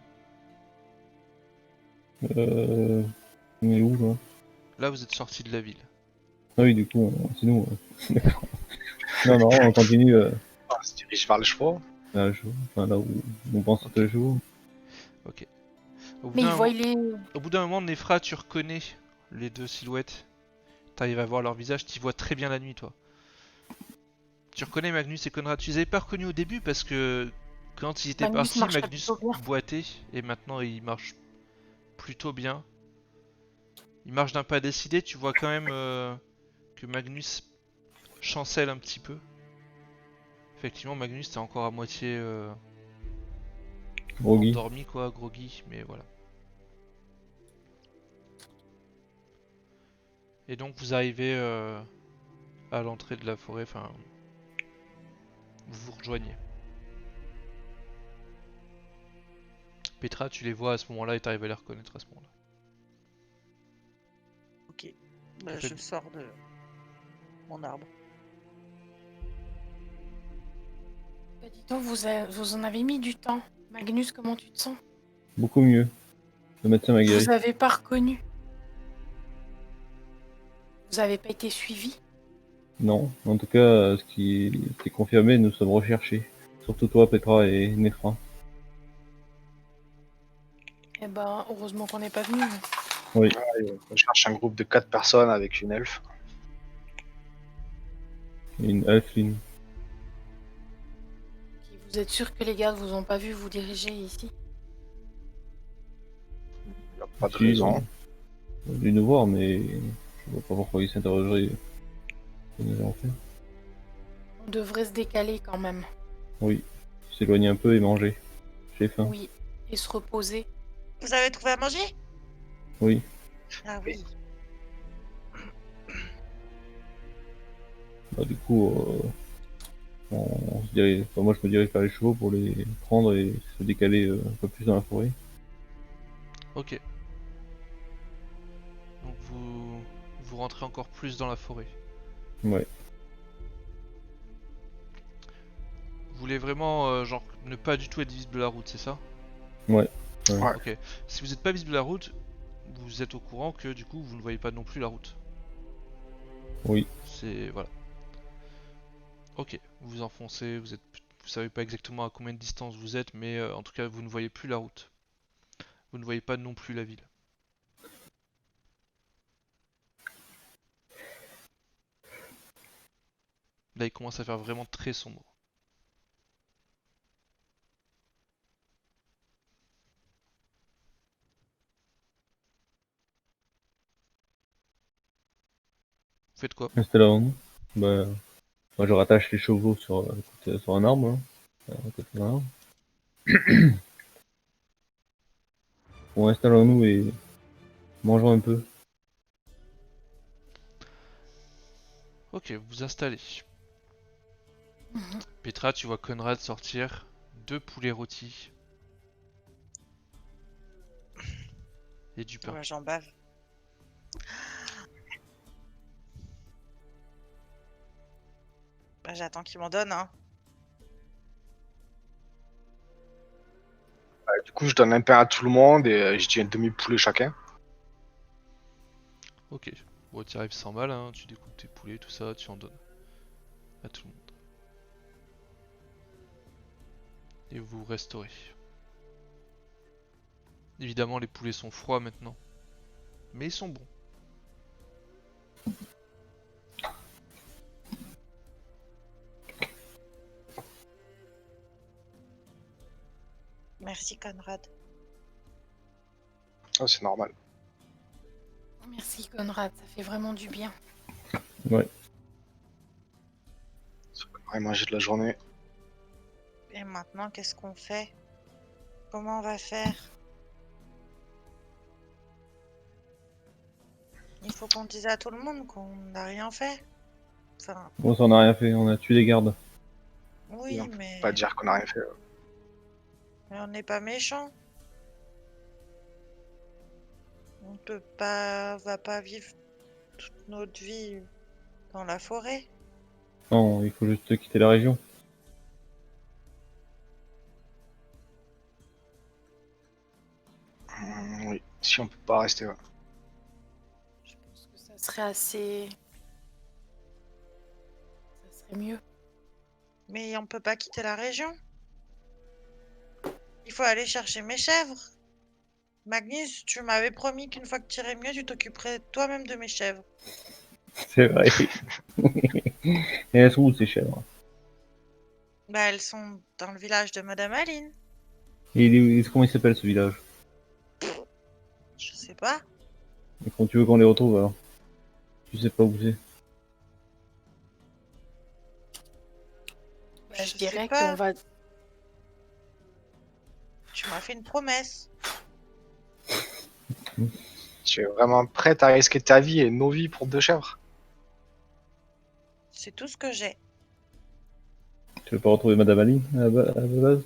On est où, là? Là, vous êtes sortis de la ville. Ah oui, du coup, c'est nous. D'accord. Non, non, on continue On se dirige vers les chevaux. à jour. Enfin, là où on pense être le jour. Ok. Au bout Mais d'un ils voient moment, les... au bout d'un moment, Nefra, tu reconnais les deux silhouettes. T'arrives à voir leur visage, tu vois très bien la nuit, toi. Tu reconnais Magnus et Conrad. Tu les avais pas reconnus au début parce que quand ils étaient Magnus partis, marcherait Magnus plutôt bien. boitait et maintenant il marche plutôt bien. Il marche d'un pas décidé, tu vois quand même que Magnus chancelle un petit peu. Effectivement, Magnus t'es encore à moitié Groggy. endormi, quoi, groggy, mais voilà. Et donc vous arrivez à l'entrée de la forêt, enfin, vous vous rejoignez. Petra, tu les vois à ce moment-là et t'arrives à les reconnaître à ce moment-là. Ok. Bah, En fait- je sors de mon arbre. Bah, dis donc, vous en avez mis du temps. Magnus, comment tu te sens? Beaucoup mieux. Le médecin m'a guéri. Vous avez pas reconnu? Vous avez pas été suivi? Non, en tout cas, ce qui est confirmé, nous sommes recherchés. Surtout toi, Petra et Nefra. Eh ben, heureusement qu'on n'est pas venu. Oui. Je cherche un groupe de 4 personnes avec une elfe. Et une elfine. Vous êtes sûr que les gardes vous ont pas vu vous diriger ici? Il n'y a pas de Si, raison. On est venu nous voir, mais je vois pas pourquoi ils s'interrogeraient. Ce que nous allons faire. On devrait se décaler quand même. Oui, s'éloigner un peu et manger. J'ai faim. Oui. Et se reposer. Vous avez trouvé à manger? Oui. Ah oui. Bah, du coup, on se dirige... enfin, moi je me dirige vers les chevaux pour les prendre et se décaler un peu plus dans la forêt. Ok. Donc vous rentrez encore plus dans la forêt. Ouais. Vous voulez vraiment genre ne pas du tout être visible de la route, c'est ça? Ouais. Ouais. Ok. Si vous n'êtes pas visible de la route, vous êtes au courant que du coup vous ne voyez pas non plus la route. Oui. C'est voilà. Ok. Vous vous enfoncez, vous savez pas exactement à combien de distance vous êtes, mais en tout cas vous ne voyez plus la route. Vous ne voyez pas non plus la ville. Là il commence à faire vraiment très sombre. Vous faites quoi? Installons-nous. Bah, moi je rattache les chevaux sur un arbre. Hein. À côté d'un arbre. Bon, installons-nous et mangeons un peu. Ok, vous vous installez. Mhm. Petra, tu vois Conrad sortir 2 poulets rôtis et du pain. Ouais, j'en bave. Bah, j'attends qu'il m'en donne, hein. Du coup, je donne un pain à tout le monde et je dis un demi-poulet chacun. Ok, bon, tu arrives sans mal, hein, tu découpes tes poulets, tout ça, tu en donnes à tout le monde. Et vous restaurez. Évidemment, les poulets sont froids maintenant, mais ils sont bons. Merci, Conrad. Ah, c'est normal. Merci Conrad, ça fait vraiment du bien. Ouais. C'est qu'on aurait mangé de la journée. Et maintenant, qu'est-ce qu'on fait? Comment on va faire? Il faut qu'on dise à tout le monde qu'on n'a rien fait. Enfin, Bon, ça on a rien fait, on a tué les gardes. oui, On peut mais... pas dire qu'on a rien fait. mais on n'est pas méchant. On peut pas... on va pas vivre toute notre vie dans la forêt. Non, il faut juste quitter la région. Oui, si on peut pas rester. Ouais. Je pense que ça serait assez... Ça serait mieux. Mais on peut pas quitter la région. Il faut aller chercher mes chèvres. Magnus, tu m'avais promis qu'une fois que tu irais mieux, tu t'occuperais toi-même de mes chèvres. C'est vrai. Et elles sont où ces chèvres? Bah, elles sont dans le village de Madame Aline. Et comment il s'appelle ce village? Je sais pas. Et quand tu veux qu'on les retrouve alors? Tu sais pas où c'est? Bah, je Je sais dirais pas. qu'on va... Tu m'as fait une promesse. Tu es vraiment prête à risquer ta vie et nos vies pour 2 chèvres? C'est tout ce que j'ai. Tu veux pas retrouver Madame Ali à la base?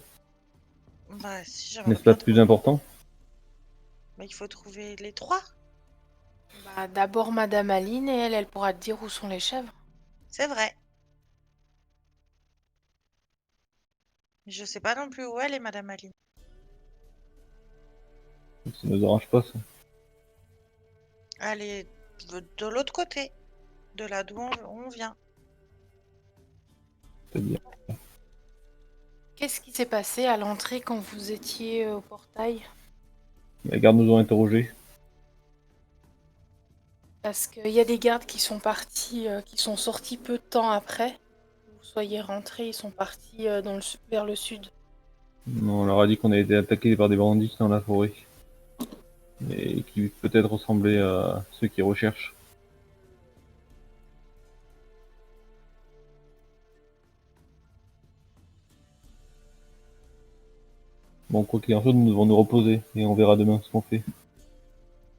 Bah, si j'aimerais N'est-ce pas bien plus trouver. important? Mais il faut trouver les 3. Bah, d'abord Madame Aline et elle pourra te dire où sont les chèvres. C'est vrai. Mais je sais pas non plus où elle est, Madame Aline. Ça nous arrange pas ça. Elle est de l'autre côté. De là d'où on vient. C'est-à-dire. Qu'est-ce qui s'est passé à l'entrée quand vous étiez au portail? Les gardes nous ont interrogés. Parce qu'il y a des gardes qui sont partis, qui sont sortis peu de temps après. Que vous soyez rentrés, ils sont partis vers le sud. On leur a dit qu'on avait été attaqués par des bandits dans la forêt. et qui peut-être ressemblaient à ceux qui recherchent. Bon, quoi qu'il en soit, nous devons nous reposer et on verra demain ce qu'on fait.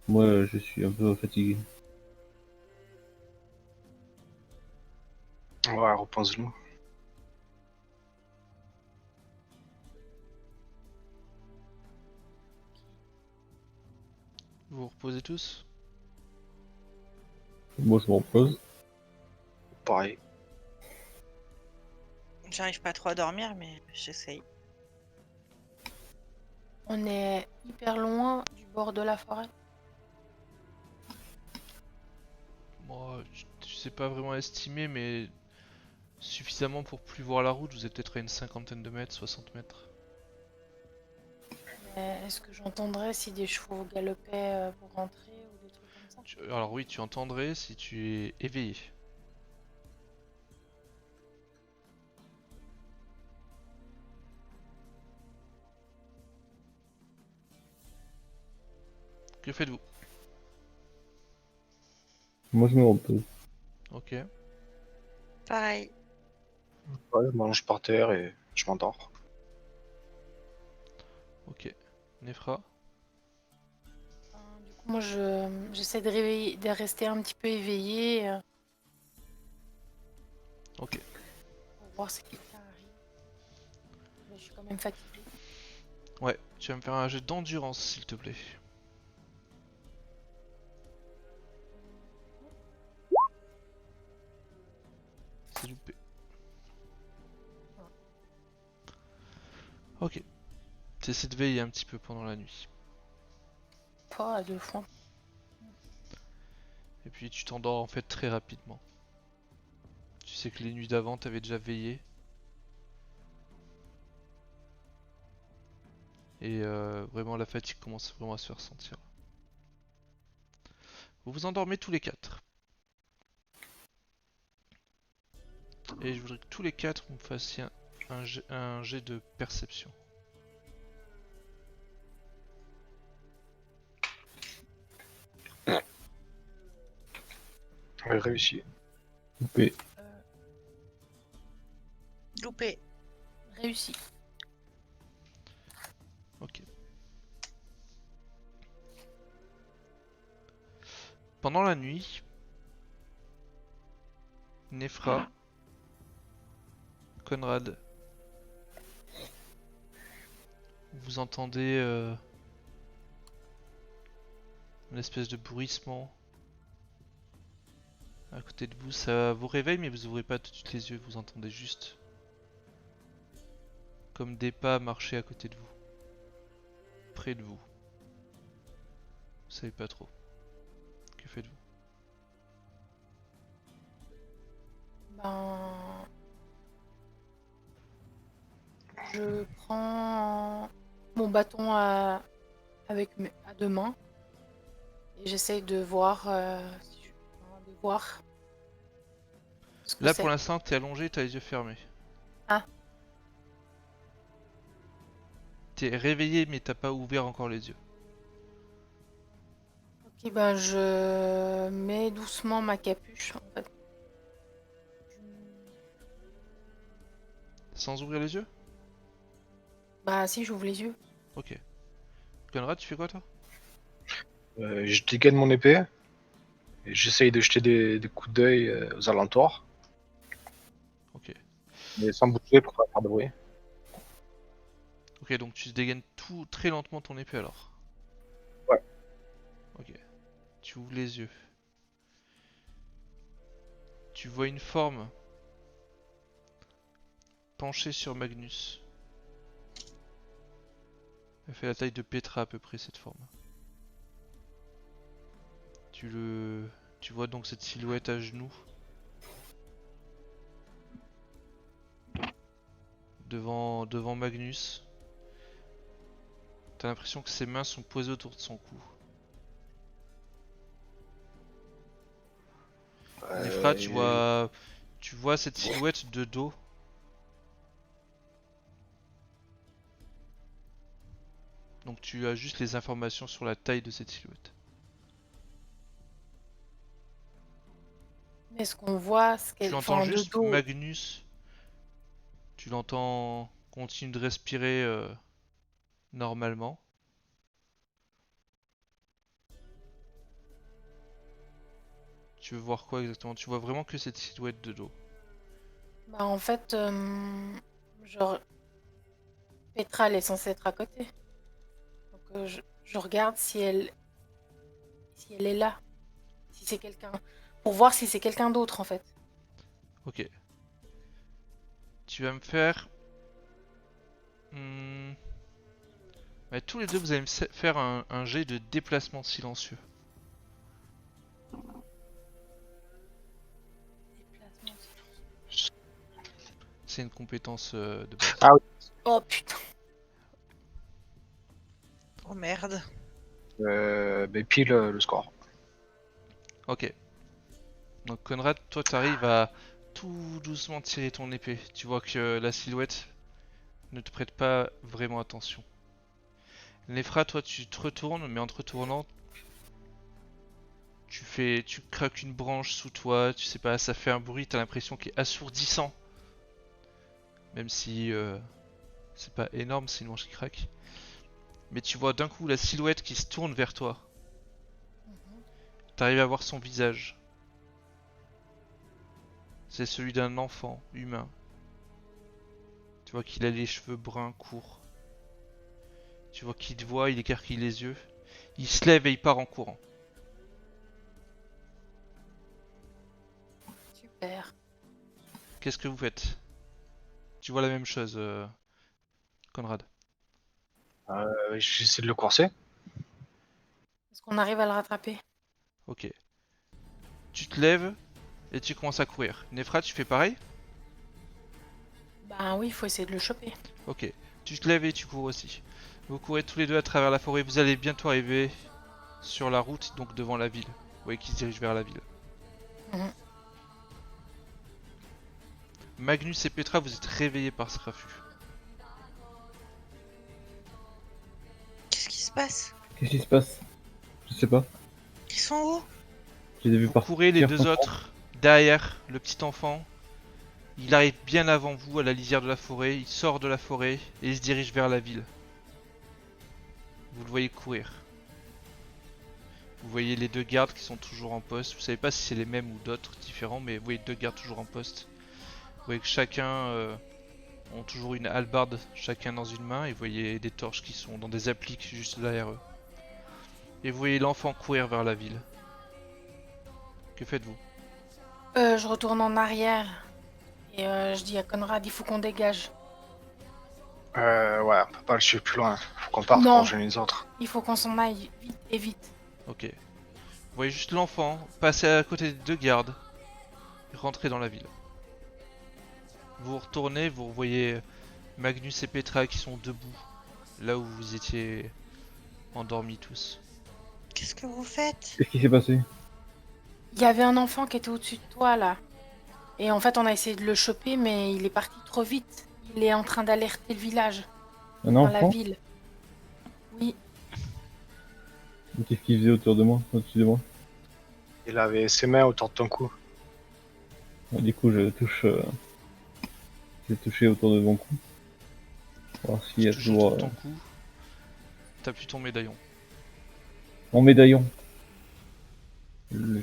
Moi, je suis un peu fatigué. Ouais, repose-nous. Vous vous reposez tous? Moi, je me repose. Pareil. J'arrive pas trop à dormir, mais j'essaye. On est hyper loin du bord de la forêt. Moi, je sais pas vraiment estimer, mais suffisamment pour plus voir la route. Vous êtes peut-être à une cinquantaine de mètres, 60 mètres. Mais est-ce que j'entendrais si des chevaux galopaient pour rentrer ou des trucs comme ça? Alors oui, tu entendrais si tu es éveillé. Que faites-vous? Moi, je me repose. Ok. Pareil. Ouais, je mange par terre et je m'endors. Ok. Nefra? Du coup, moi, j'essaie de rester un petit peu éveillée Ok. pour voir ce qui arrive. Mais je suis quand même fatiguée. Ouais, tu vas me faire un jet d'endurance, s'il te plaît. C'est loupé. Ok. T'essaies de veiller un petit peu pendant la nuit. Pas à deux fois. Et puis tu t'endors en fait très rapidement. Tu sais que les nuits d'avant, t'avais déjà veillé. Et vraiment la fatigue commence vraiment à se faire sentir. Vous vous endormez tous les quatre. Et je voudrais que tous les quatre vous me fassiez un jet de perception. Ouais, réussi. Coupé. Loupé. Réussi. Ok. Pendant la nuit, Nefra, Conrad, vous entendez une espèce de bruissement à côté de vous. Ça vous réveille, mais vous ouvrez pas tout de suite les yeux. Vous entendez juste comme des pas marcher à côté de vous, près de vous. Vous savez pas trop. Que faites-vous? Ben, je prends mon bâton à deux mains et j'essaye de voir, de voir ce que Là pour c'est. l'instant, t'es allongé, t'as les yeux fermés. Ah, T'es réveillé, mais t'as pas ouvert encore les yeux. ok, ben je mets doucement ma capuche en fait. Sans ouvrir les yeux? Bah si, j'ouvre les yeux. Ok. Conrad, tu fais quoi toi? Je dégaine mon épée et j'essaye de jeter des coups d'œil aux alentours, Ok. mais sans bouger pour pas faire de bruit. Ok, donc tu dégaines tout très lentement ton épée alors. Ouais. Ok. Tu ouvres les yeux. Tu vois une forme penchée sur Magnus. Elle fait la taille de Petra à peu près cette forme. Tu vois donc cette silhouette à genoux devant Magnus. T'as l'impression que ses mains sont posées autour de son cou. Nefra, tu vois cette silhouette de dos. Donc tu as juste les informations sur la taille de cette silhouette. Est-ce qu'on voit ce Tu qu'elle fait entends en juste dodo? Magnus. Tu l'entends continuer de respirer normalement. Tu veux voir quoi exactement? Tu vois vraiment que cette silhouette de dos. Bah en fait, genre, Petra, elle est censée être à côté. Donc je regarde si elle est là. Si c'est quelqu'un. Pour voir si c'est quelqu'un d'autre en fait. Ok. Tu vas me faire... Hmm, ouais, tous les deux, vous allez faire un jet de déplacement silencieux. Déplacement silencieux. C'est une compétence de base. Ah oui. Oh putain. Oh merde. Ben pile le score. Ok. Donc Conrad, toi t'arrives à tout doucement tirer ton épée. Tu vois que la silhouette ne te prête pas vraiment attention. Nefra, toi tu te retournes, mais en te retournant, tu craques une branche sous toi, tu sais pas, ça fait un bruit, t'as l'impression qu'il est assourdissant. Même si c'est pas énorme, c'est une branche qui craque. Mais tu vois d'un coup la silhouette qui se tourne vers toi. T'arrives à voir son visage. C'est celui d'un enfant humain. Tu vois qu'il a les cheveux bruns courts. Tu vois qu'il te voit, il écarquille les yeux. Il se lève et il part en courant. Super. Qu'est-ce que vous faites? Tu vois la même chose, Conrad. J'essaie de le courser. Est-ce qu'on arrive à le rattraper? Ok. Tu te lèves et tu commences à courir. Nefra, tu fais pareil? Bah oui, il faut essayer de le choper. Ok. Tu te lèves et tu cours aussi. Vous courez tous les deux à travers la forêt. Vous allez bientôt arriver sur la route, donc devant la ville. Vous voyez qu'il se dirige vers la ville. Mhm. Magnus et Petra, vous êtes réveillés par ce raffut. Qu'est-ce qui se passe? Qu'est-ce qui se passe? Je sais pas. Ils sont où? Je les ai vus Vous partir. courez les deux sans- autres derrière le petit enfant. Il arrive bien avant vous à la lisière de la forêt. Il sort de la forêt et il se dirige vers la ville. Vous le voyez courir. Vous voyez les deux gardes qui sont toujours en poste. Vous savez pas si c'est les mêmes ou d'autres différents, mais vous voyez deux gardes toujours en poste. Vous voyez que chacun ont toujours une hallebarde, chacun dans une main, et vous voyez des torches qui sont dans des appliques juste derrière eux. Et vous voyez l'enfant courir vers la ville. Que faites-vous? Je retourne en arrière et je dis à Conrad, il faut qu'on dégage. Ouais, on peut pas le suivre plus loin. Faut qu'on parte Non. pour rejoindre les autres. Il faut qu'on s'en aille vite et vite. Ok. Vous voyez juste l'enfant passer à côté des deux gardes et rentrer dans la ville. Vous retournez, vous voyez Magnus et Petra qui sont debout, là où vous étiez endormis tous. Qu'est-ce que vous faites? Qu'est-ce qui s'est passé? Il y avait un enfant qui était au-dessus de toi là. Et en fait, on a essayé de le choper, mais il est parti trop vite. Il est en train d'alerter le village, Un dans la enfant? ville. Oui, Mais qu'est-ce qu'il faisait autour de moi? Au-dessus de moi? Il avait ses mains autour de ton cou. Bon, du coup, je touche. J'ai touché autour de mon cou. Pour voir s'il y a Tu touches toujours autour de ton cou, t'as plus ton médaillon. mon médaillon. Le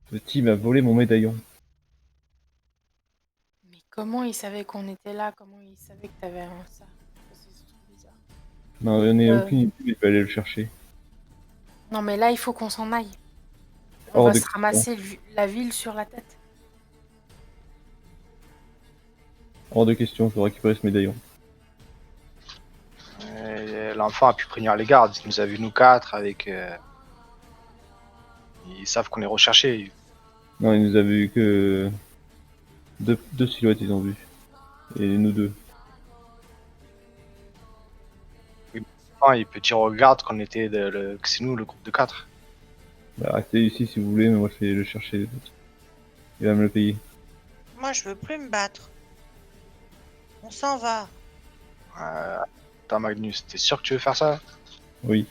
petit m'a volé mon médaillon. mais comment il savait qu'on était là? Comment il savait que t'avais ça? C'est trop bizarre. Non, j'en ai Euh. aucune idée, mais je vais aller le chercher. Non, mais là, il faut qu'on s'en aille. On Hors va de se question. ramasser la ville sur la tête. Hors de question, je dois récupérer ce médaillon. Et l'enfant a pu prévenir les gardes. Il nous a vu nous quatre avec. Ils savent qu'on est recherchés. Non, il nous a vu que deux silhouettes, ils ont vu. Et nous deux. L'enfant, il peut dire aux gardes qu'on était que c'est nous le groupe de 4. Bah, restez ici si vous voulez, mais moi je vais le chercher. Il va me le payer. Moi, je veux plus me battre. On s'en va. Attends, Magnus, t'es sûr que tu veux faire ça? Oui.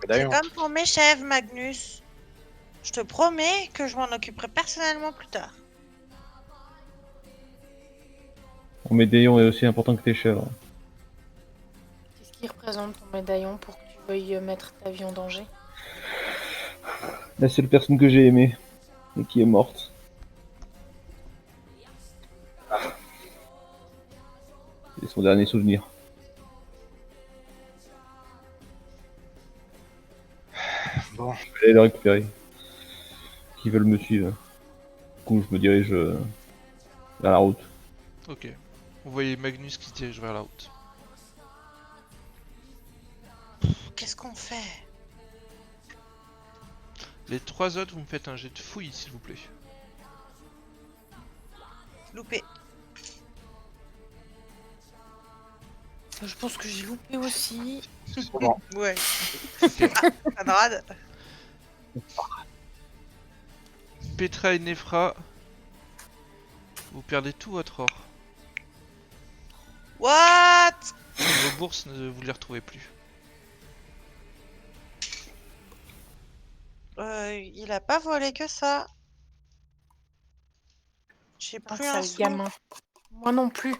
C'est Médaillon. comme pour mes chèvres, Magnus. Je te promets que je m'en occuperai personnellement plus tard. Mon médaillon est aussi important que tes chèvres. Qu'est-ce qui représente ton médaillon pour que tu veuilles mettre ta vie en danger? La seule personne que j'ai aimée et qui est morte. C'est son dernier souvenir. Bon, Je vais aller le récupérer. Qui veulent me suivre. Du coup, je me dirige vers la route. Ok. Vous voyez Magnus qui se dirige vers la route. Qu'est-ce qu'on fait? Les 3 autres, vous me faites un jet de fouille, s'il vous plaît. Loupé. Je pense que j'ai loupé aussi. bon. Ouais. Ok. Camarade. Petra et Nefra, vous perdez tout votre or. What? Vos bourses, vous les retrouvez plus. Il a pas volé que ça. J'ai Ah, plus un sale sou. gamin. Moi non plus.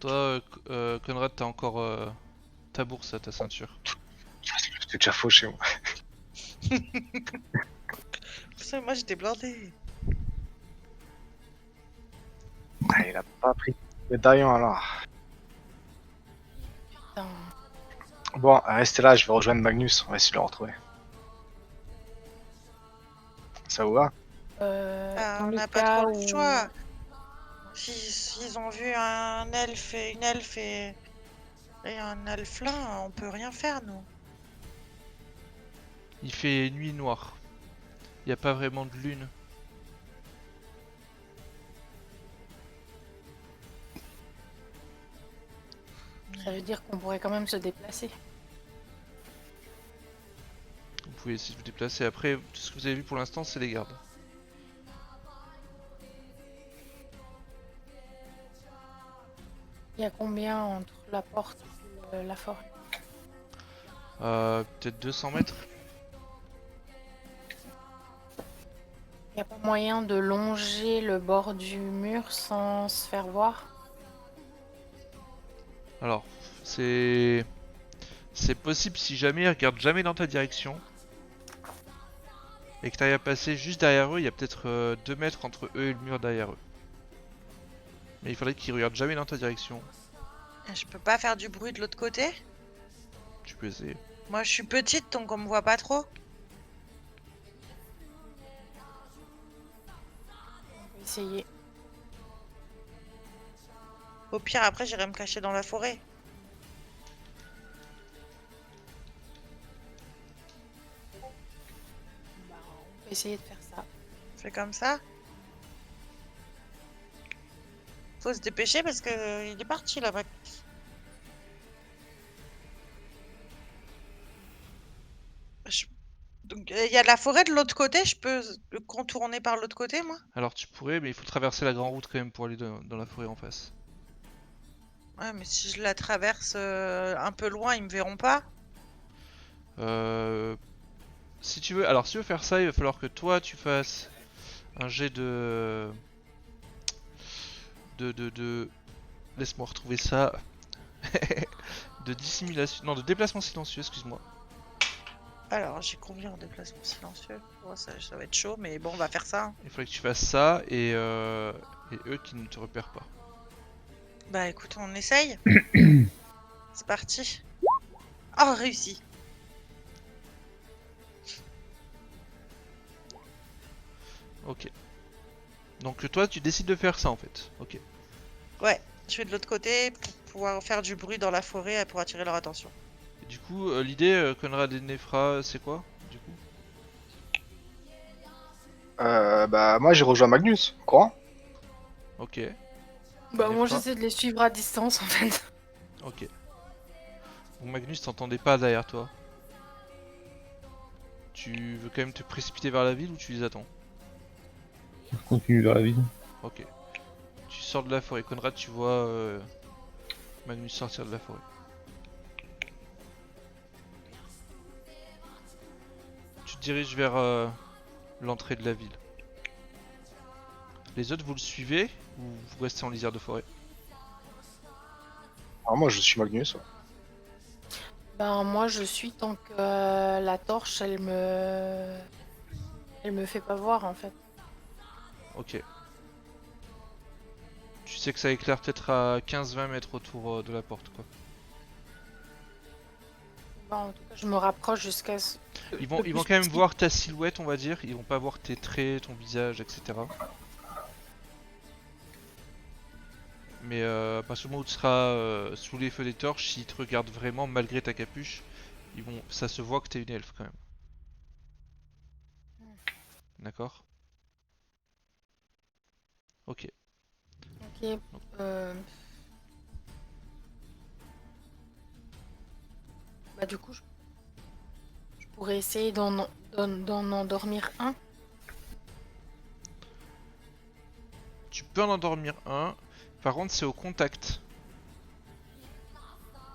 Toi, Conrad, t'as encore ta bourse à ta ceinture. J'étais déjà fauché, moi. Putain, moi j'étais blindé. Ah, il a pas pris le médaillon alors. Putain. Bon, restez là, je vais rejoindre Magnus, on va essayer de le retrouver. Ça vous va? Ah, Dans on le n'a pas cas trop le où- choix. S'ils ont vu un elfe et une elfe et un elfelin, on peut rien faire nous. Il fait nuit noire. Il n'y a pas vraiment de lune. Ça veut dire qu'on pourrait quand même se déplacer. Vous pouvez essayer de vous déplacer. Après, tout ce que vous avez vu pour l'instant, c'est les gardes. Il y a combien entre la porte et la forêt? Peut-être 200 mètres. Il n'y a pas moyen de longer le bord du mur sans se faire voir? Alors, c'est possible si jamais ils regardent jamais dans ta direction. Et que t'arrives à passer juste derrière eux, il y a peut-être 2 mètres entre eux et le mur derrière eux. Mais il faudrait qu'ils regardent jamais dans ta direction. Et je peux pas faire du bruit de l'autre côté? Tu peux essayer. Moi je suis petite donc on me voit pas trop. On peut essayer. Au pire après j'irai me cacher dans la forêt. Bah, on peut essayer de faire ça. On fait comme ça. Faut se dépêcher parce que il est parti là-bas. Donc il y a la forêt de l'autre côté, je peux le contourner par l'autre côté moi? Alors tu pourrais, mais il faut traverser la grande route quand même pour aller dans la forêt en face. Ouais mais si je la traverse un peu loin ils me verront pas. Si tu veux, alors si tu veux faire ça, il va falloir que toi tu fasses un jet de laisse-moi retrouver ça. De dissimulation, non, de déplacement silencieux, excuse-moi. Alors j'ai combien en déplacement silencieux? Oh, ça va être chaud mais bon on va faire ça. Hein. Il faudrait que tu fasses ça et eux qui ne te repèrent pas. Bah écoute on essaye. C'est parti. Oh réussi. Ok. Donc toi tu décides de faire ça en fait. Ok. Ouais, je vais de l'autre côté pour pouvoir faire du bruit dans la forêt pour attirer leur attention. Et du coup, l'idée, Conrad et Nefra, c'est quoi du coup? Bah, moi j'ai rejoint Magnus, quoi. Ok. Bah, Des moi fois. j'essaie de les suivre à distance en fait. Ok. Bon, Magnus, t'entendais pas derrière toi. Tu veux quand même te précipiter vers la ville ou tu les attends? Je continue vers la ville. Ok. Tu sors de la forêt. Conrad, tu vois Magnus sortir de la forêt. Tu te diriges vers l'entrée de la ville. Les autres, vous le suivez ou vous restez en lisière de forêt? Alors moi je suis Magnus. Ouais. Ben moi je suis tant que la torche elle me fait pas voir en fait. Ok. Tu sais que ça éclaire peut-être à 15-20 mètres autour de la porte quoi. Ben, en tout cas je me rapproche jusqu'à ce... Ils vont le quand plus même possible. voir ta silhouette on va dire, ils vont pas voir tes traits, ton visage, etc. Mais à partir du moment où tu seras sous les feux des torches, s'ils te regardent vraiment malgré ta capuche, ça se voit que t'es une elfe quand même. D'accord? Ok. Ok. Bah du coup je pourrais essayer d'en endormir un. Tu peux en endormir un, par contre c'est au contact.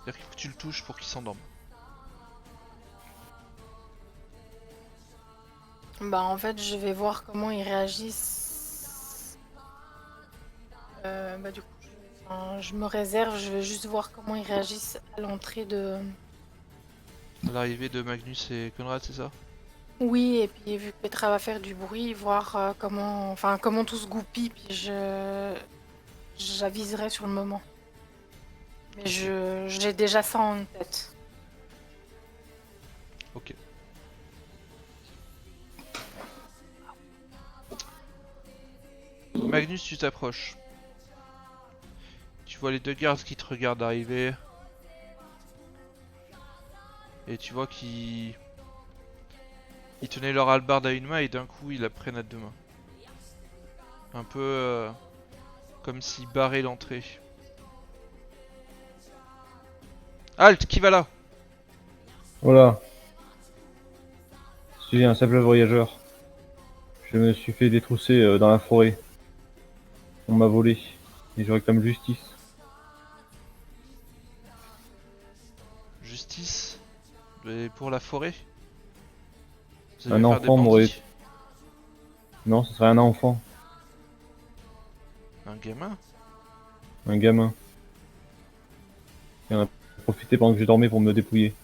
C'est-à-dire qu'il faut que tu le touches pour qu'il s'endorme. Bah en fait je vais voir comment ils réagissent. Bah du coup je me réserve, je vais juste voir comment ils réagissent à l'entrée de... À l'arrivée de Magnus et Conrad, c'est ça? Oui, et puis vu que Petra va faire du bruit, voir comment tout se goupille, puis j'aviserai sur le moment. Mais j'ai déjà ça en tête. Ok. Magnus, tu t'approches. Tu vois les deux gardes qui te regardent arriver. Et tu vois qu'ils tenaient leur hallebarde à une main et d'un coup ils la prennent à deux mains. Un peu comme s'ils barraient l'entrée. Halt, qui va là? Voilà. Je suis un simple voyageur. Je me suis fait détrousser dans la forêt. On m'a volé. Et je réclame justice. Justice? Et pour la forêt? Vous Un avez affaire à des enfant m'aurait- bandits? Non, ce serait un enfant. Un gamin? Un gamin. Il en a profité pendant que je dormais pour me dépouiller.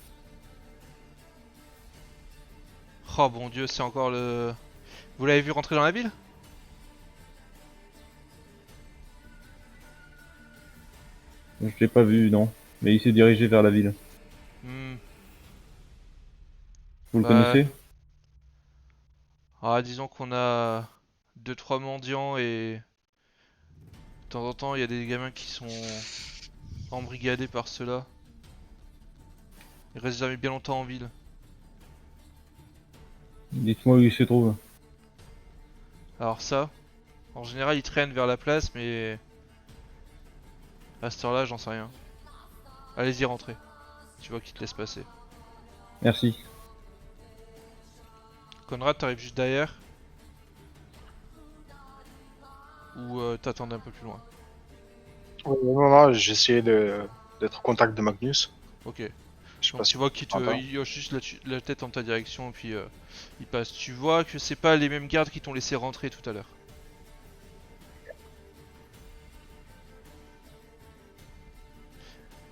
Oh bon dieu, c'est encore le... Vous l'avez vu rentrer dans la ville? Je l'ai pas vu, non. Mais il s'est dirigé vers la ville. Hmm. Vous le Bah, connaissez? Ah, disons qu'on a 2-3 mendiants et de temps en temps il y a des gamins qui sont embrigadés par ceux-là. Ils restent jamais bien longtemps en ville. Dites-moi où il se trouve. Alors ça, en général ils traînent vers la place mais à cette heure-là j'en sais rien. Allez-y rentrez. Tu vois qu'ils te laissent passer. Merci. Conrad t'arrives juste derrière. Ou t'attendais un peu plus loin. Non, j'ai essayé d'être au contact de Magnus. Ok. Je sais Donc pas si tu vois qu'il entends. il hoche juste la tête en ta direction et puis il passe. Tu vois que c'est pas les mêmes gardes qui t'ont laissé rentrer tout à l'heure.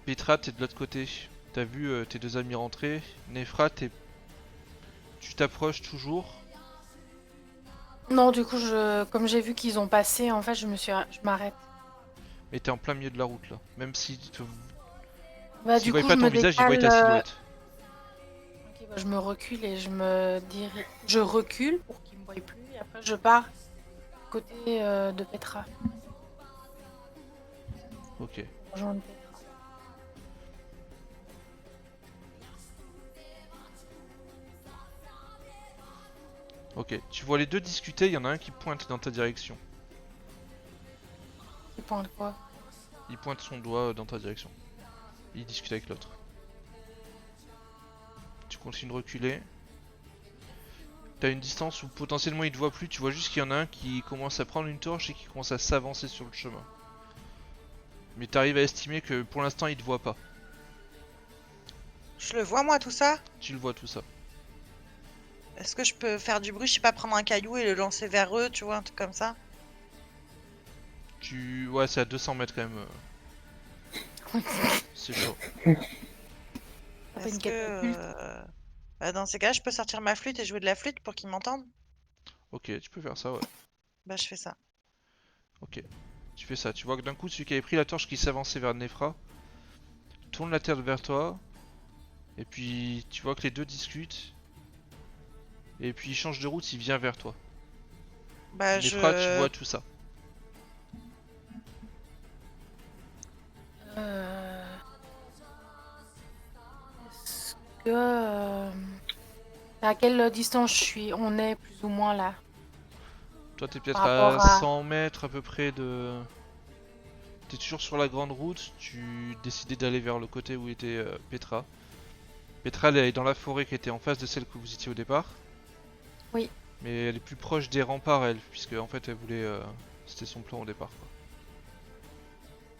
Petra, t'es de l'autre côté. T'as vu tes deux amis rentrer. Nefra, tu t'approches toujours. Non, du coup, comme j'ai vu qu'ils ont passé, en fait, je m'arrête. Et t'es en plein milieu de la route là. Même si Bah, s'ils du voient coup, pas je ton me visage, ils voient décale. ta silhouette. Ok, bah, je me recule et je recule pour qu'ils me voient plus. Et après, je pars côté de Petra. Ok. Rejoindre Petra. Ok. Tu vois les deux discuter, il y en a un qui pointe dans ta direction. Il pointe quoi? Il pointe son doigt dans ta direction. Il discute avec l'autre. Tu continues de reculer. T'as une distance où potentiellement il te voit plus, tu vois juste qu'il y en a un qui commence à prendre une torche et qui commence à s'avancer sur le chemin. Mais t'arrives à estimer que pour l'instant ils te voient pas. Je le vois moi tout ça? Tu le vois tout ça. Est-ce que je peux faire du bruit, je sais pas, prendre un caillou et le lancer vers eux, tu vois, un truc comme ça? Ouais, c'est à 200 mètres quand même. C'est chaud. Ça fait Est-ce une que catapulte. dans ces cas, je peux sortir ma flûte et jouer de la flûte pour qu'ils m'entendent? Ok, tu peux faire ça, ouais. Bah je fais ça. Ok. Tu fais ça. Tu vois que d'un coup, celui qui avait pris la torche qui s'avançait vers Nefra tourne la tête vers toi. Et puis, tu vois que les deux discutent. Et puis, il change de route, il vient vers toi. Bah Nefra, tu je... vois tout ça. Est-ce que... à quelle distance on est plus ou moins là? Toi, t'es Par peut-être à rapport à... 100 mètres à peu près de... T'es toujours sur la grande route. Tu décidais d'aller vers le côté où était Petra. Petra, elle est dans la forêt qui était en face de celle que vous étiez au départ. Oui. Mais elle est plus proche des remparts, elle, puisque en fait, elle voulait... C'était son plan au départ, quoi.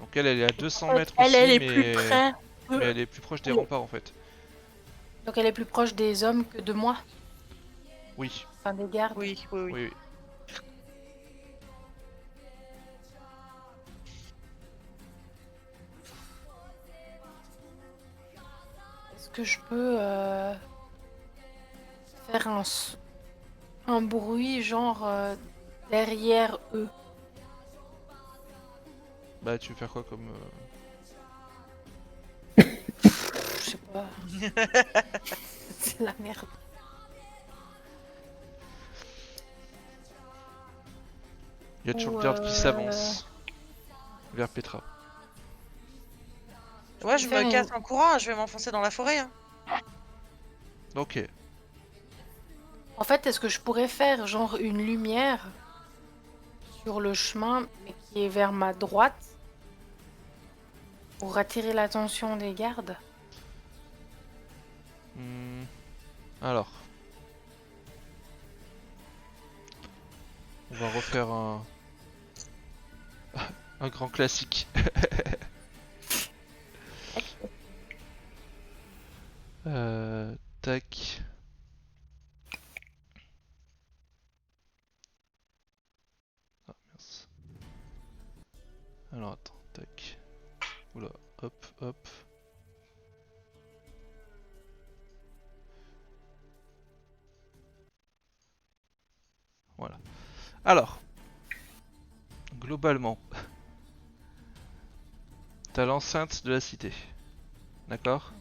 Donc elle est à 200 mètres Elle, aussi, elle est mais... plus près. mais elle est plus proche des Oui. remparts, en fait. Donc elle est plus proche des hommes que de moi, Oui, enfin des gardes. Oui, oui, oui. oui, oui. Est-ce que je peux faire un bruit genre derrière eux? Bah, tu veux faire quoi comme... Je sais pas. C'est la merde. Il y a toujours le Ou, garde qui s'avance vers Petra. Ouais, je faire me une- casse en courant, hein, je vais m'enfoncer dans la forêt. Hein. Ok. En fait, est-ce que je pourrais faire genre une lumière sur le chemin, mais qui est vers ma droite, pour attirer l'attention des gardes? Hmm. Alors. On va refaire un... un grand classique. Tac. Ah mince. Alors attends, tac. Oula, hop, hop. Voilà. Alors, globalement, t'as l'enceinte de la cité. D'accord?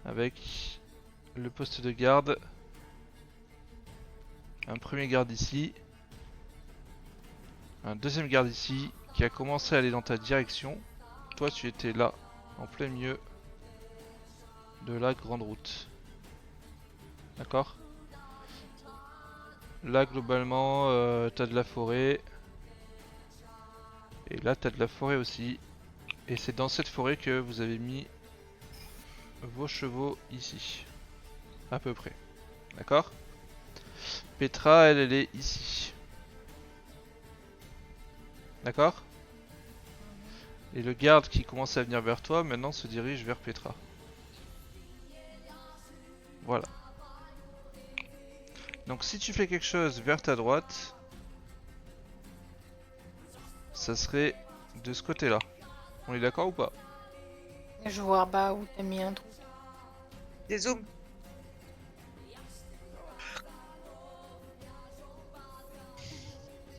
Avec le poste de garde. Un premier garde ici. Un deuxième garde ici qui a commencé à aller dans ta direction. Toi tu étais là, en plein milieu de la grande route. D'accord? Là globalement t'as de la forêt. Et là t'as de la forêt aussi. Et c'est dans cette forêt que vous avez mis vos chevaux ici. À peu près. D'accord? Petra elle est ici. D'accord? Et le garde qui commence à venir vers toi maintenant se dirige vers Petra. Voilà. Donc si tu fais quelque chose vers ta droite, ça serait de ce côté-là. On est d'accord ou pas? Je vois bah où t'as mis un trou. Des zooms.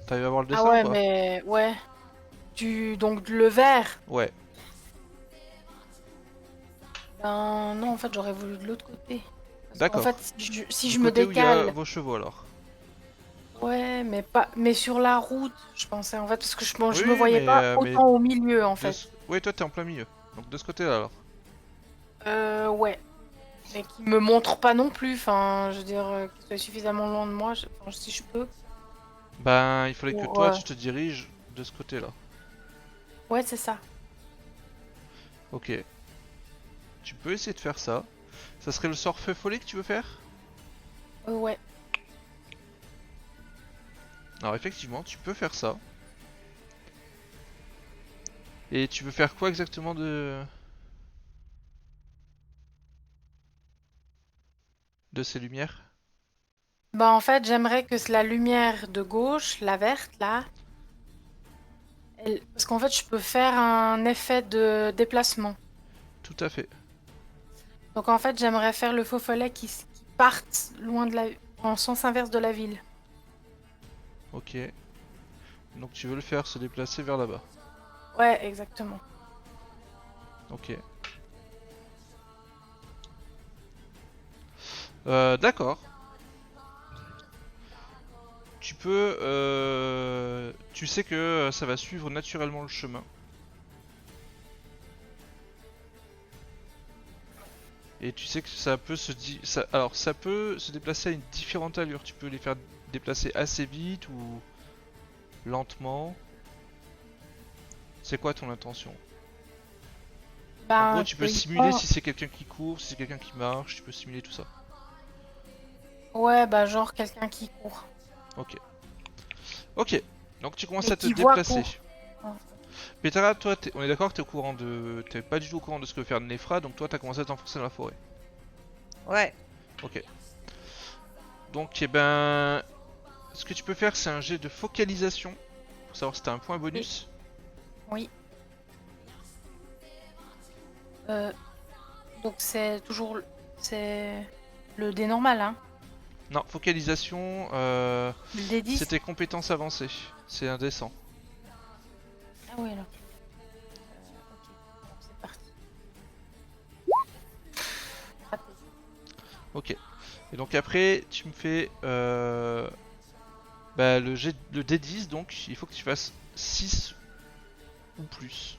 T'arrives à voir le dessin Ah ouais, ou pas? mais ouais. Donc le vert. Ouais. Ben non, en fait, j'aurais voulu de l'autre côté. En D'accord. fait, si Du je me côté où il y a décale, vos chevaux alors. ouais, mais pas, mais sur la route, je pensais en fait, parce que Oui, je me voyais pas mais autant au milieu en fait. ouais, toi t'es en plein milieu. Donc de ce côté-là alors. Ouais, mais qui me montre pas non plus. Enfin, je veux dire, qu'il soit suffisamment loin de moi, enfin, si je peux. Ben, il fallait que Pour, toi tu te diriges de ce côté-là. ouais, c'est ça. Ok. Tu peux essayer de faire ça. Ça serait le sort feu follet que tu veux faire? Ouais. Alors effectivement, tu peux faire ça. Et tu veux faire quoi exactement de ces lumières? Bah en fait, j'aimerais que la lumière de gauche, la verte là, parce qu'en fait, je peux faire un effet de déplacement. Tout à fait. Donc en fait, j'aimerais faire le faux follet qui parte loin de en sens inverse de la ville. Ok. Donc tu veux le faire se déplacer vers là-bas. Ouais, exactement. Ok. D'accord. Tu peux... Tu sais que ça va suivre naturellement le chemin. Et tu sais que ça peut alors ça peut se déplacer à une différente allure. Tu peux les faire déplacer assez vite ou lentement. C'est quoi ton intention? En gros, Ben, tu je peux peux y simuler pas- si c'est quelqu'un qui court, si c'est quelqu'un qui marche, tu peux simuler tout ça. Ouais, bah genre quelqu'un qui court. Ok. Ok. Donc tu commences Mais à te qui voit déplacer. court. Ouais. Petra, toi, on est d'accord que t'es au courant t'es pas du tout au courant de ce que veut faire Nefra, donc toi t'as commencé à t'enfoncer dans la forêt. Ouais. Ok. Donc, eh ben, ce que tu peux faire, c'est un jet de focalisation pour savoir si t'as un point bonus. Oui. Euh, donc c'est toujours c'est le dé normal, hein. Non, focalisation, Le dé 10. c'est tes compétences avancées. C'est indécent. Ah oui alors. Ok, donc c'est parti. Raté. Ok. Et donc après, tu me fais bah, le D10, donc il faut que tu fasses 6 ou plus.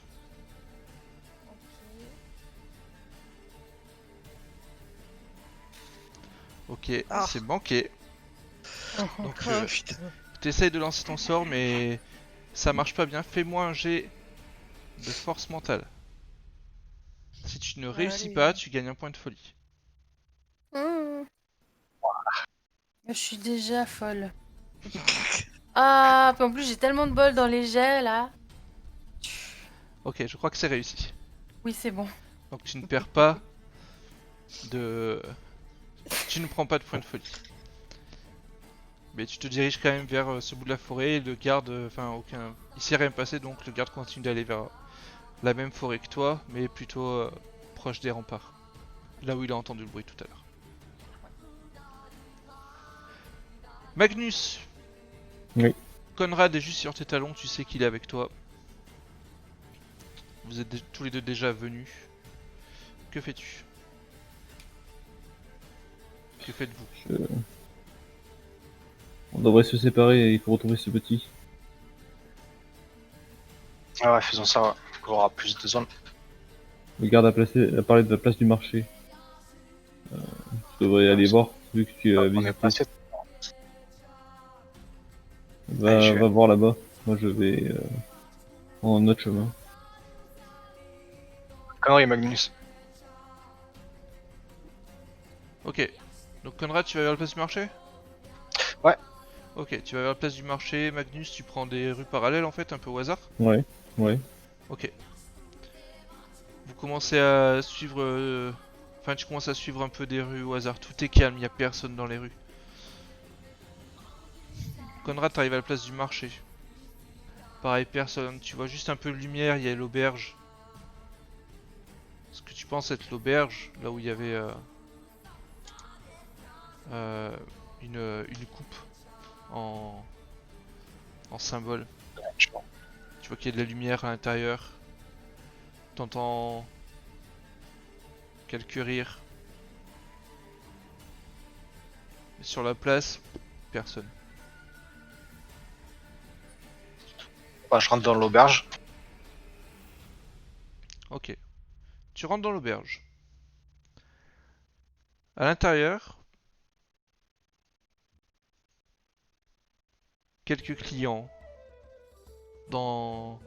Ok, Ah. c'est manqué. Ok. Donc Oh putain. t'essayes de lancer ton sort, mais ça marche pas bien. Fais-moi un jet de force mentale. Si tu ne réussis Allez. pas, tu gagnes un point de folie. Mmh. Je suis déjà folle. Ah, puis en plus j'ai tellement de bol dans les jets là. Ok, je crois que c'est réussi. Oui, c'est bon. Donc tu ne perds pas de... Tu ne prends pas de point de folie. Mais tu te diriges quand même vers ce bout de la forêt et le garde... Enfin, aucun... Il s'est rien passé, donc le garde continue d'aller vers la même forêt que toi, mais plutôt proche des remparts. Là où il a entendu le bruit tout à l'heure. Magnus! Oui. Conrad est juste sur tes talons, tu sais qu'il est avec toi. Vous êtes tous les deux déjà venus. Que fais-tu? Que faites-vous? On devrait se séparer et il faut retrouver ce petit. Ah ouais, faisons ça, ouais. Il y aura plus de zones. Le garde a parlé de la place du marché. Tu devrais aller voir, vu que tu as On est visité. passé. Allez, j'y vais. Va voir là-bas. Moi je vais en autre chemin. Connerie, Magnus. Ok. Donc Conrad, tu vas vers la place du marché? Ouais. Ok, tu vas vers la place du marché. Magnus, tu prends des rues parallèles en fait, un peu au hasard. Ouais, ouais. Ok. Vous commencez à suivre... Enfin, tu commences à suivre un peu des rues au hasard. Tout est calme, il n'y a personne dans les rues. Conrad, t'arrives à la place du marché. Pareil, personne. Tu vois juste un peu de lumière, il y a l'auberge. Ce que tu penses être l'auberge, là où il y avait une coupe en symbole. Tu vois qu'il y a de la lumière à l'intérieur. T'entends quelques rires. Mais sur la place, personne. Bah, je rentre dans l'auberge. Ok. Tu rentres dans l'auberge. À l'intérieur, quelques clients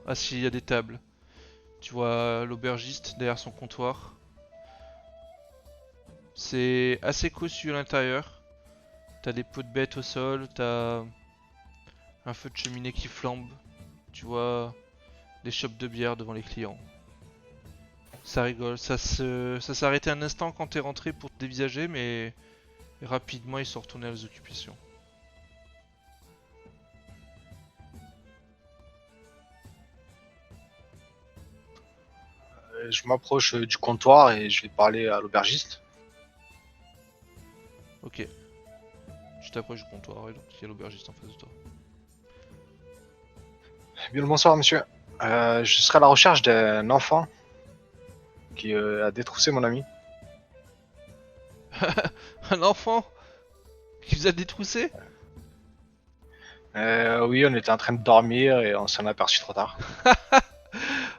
assis à des tables. Tu vois l'aubergiste derrière son comptoir. C'est assez cossu à l'intérieur. T'as des pots de bêtes au sol, t'as un feu de cheminée qui flambe. Tu vois les shops de bière devant les clients. Ça rigole, ça s'est arrêté un instant quand t'es rentré pour te dévisager, mais rapidement ils sont retournés à leurs occupations. Je m'approche du comptoir et je vais parler à l'aubergiste. Ok. Tu t'approches du comptoir et donc il y a l'aubergiste en face de toi. Bien le bonsoir, monsieur. Je serai à la recherche d'un enfant qui a détroussé mon ami. Un enfant qui vous a détroussé? Oui, on était en train de dormir et on s'en a aperçu trop tard.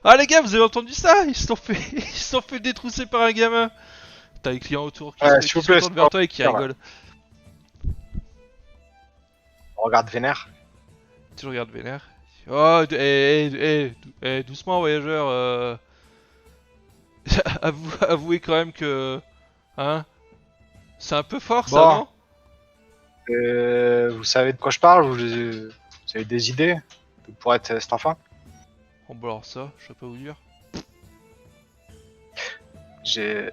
Ah les gars, vous avez entendu ça? Ils se sont fait, ils se sont fait détrousser par un gamin. T'as les clients autour qui S'il vous se plaît, retournent vers toi et qui c'est pas- rigolent. On regarde vénère. Tu le regardes vénère. Oh, doucement voyageur. Avouez quand même que, hein, c'est un peu fort ça, Bon. non? Vous savez de quoi je parle? Vous avez des idées pour être cet enfant? Oh bah alors ça, je sais pas vous dire. J'ai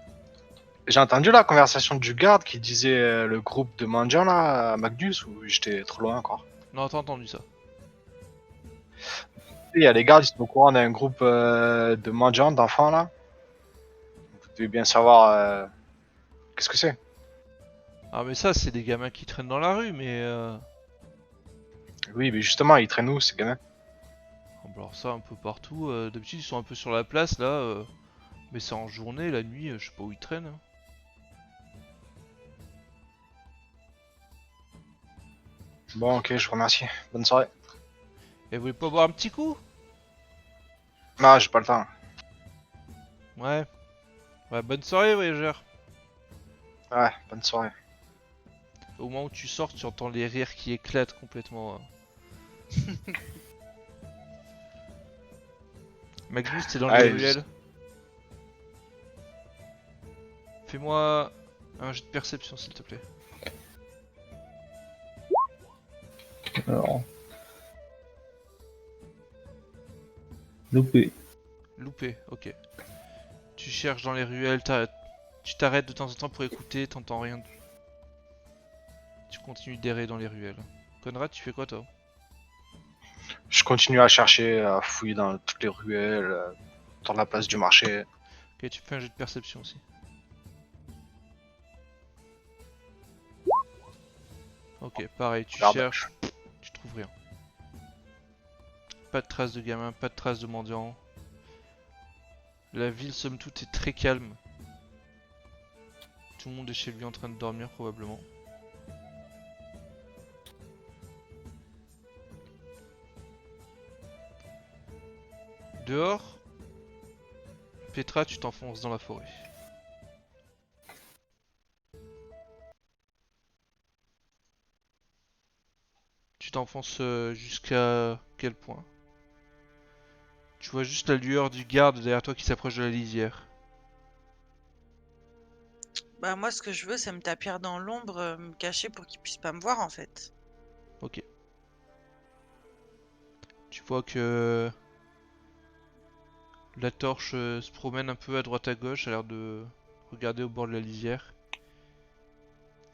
entendu la conversation du garde qui disait le groupe de mendiants là à Magnus ou j'étais trop loin encore. Non, t'as entendu ça. Il y a les gardes, ils sont au courant d'un groupe de mendiants, d'enfants là. Vous devez bien savoir qu'est-ce que c'est. Ah mais ça, c'est des gamins qui traînent dans la rue, mais Oui, mais justement, ils traînent où ces gamins? oh bah alors ça, un peu partout. D'habitude, ils sont un peu sur la place là, mais c'est en journée, la nuit, je sais pas où ils traînent, hein. Bon, ok, je vous remercie. Bonne soirée. Et vous voulez pas boire un petit coup? Non, j'ai pas le temps. Ouais. Ouais, bonne soirée, voyageur. Ouais, bonne soirée. Au moment où tu sors, tu entends les rires qui éclatent complètement, hein. Magnus, t'es dans les Ouais, ruelles. Fais-moi un jet de perception, s'il te plaît. Alors. Loupé. Loupé, ok. Tu cherches dans les ruelles, tu t'arrêtes de temps en temps pour écouter, t'entends rien. Tu continues d'errer dans les ruelles. Conrad, tu fais quoi toi? Je continue à chercher, à fouiller dans toutes les ruelles, dans la place du marché. Ok, tu fais un jet de perception aussi. Ok, pareil, tu Regarde. cherches, tu trouves rien. Pas de traces de gamins, pas de traces de mendiants. La ville, somme toute, est très calme. Tout le monde est chez lui en train de dormir, probablement. Dehors, Petra, tu t'enfonces dans la forêt. Tu t'enfonces jusqu'à quel point? Tu vois juste la lueur du garde derrière toi qui s'approche de la lisière. Bah moi, ce que je veux, c'est me tapir dans l'ombre, me cacher pour qu'il puisse pas me voir en fait. Ok. Tu vois que la torche se promène un peu à droite à gauche, a l'air de regarder au bord de la lisière.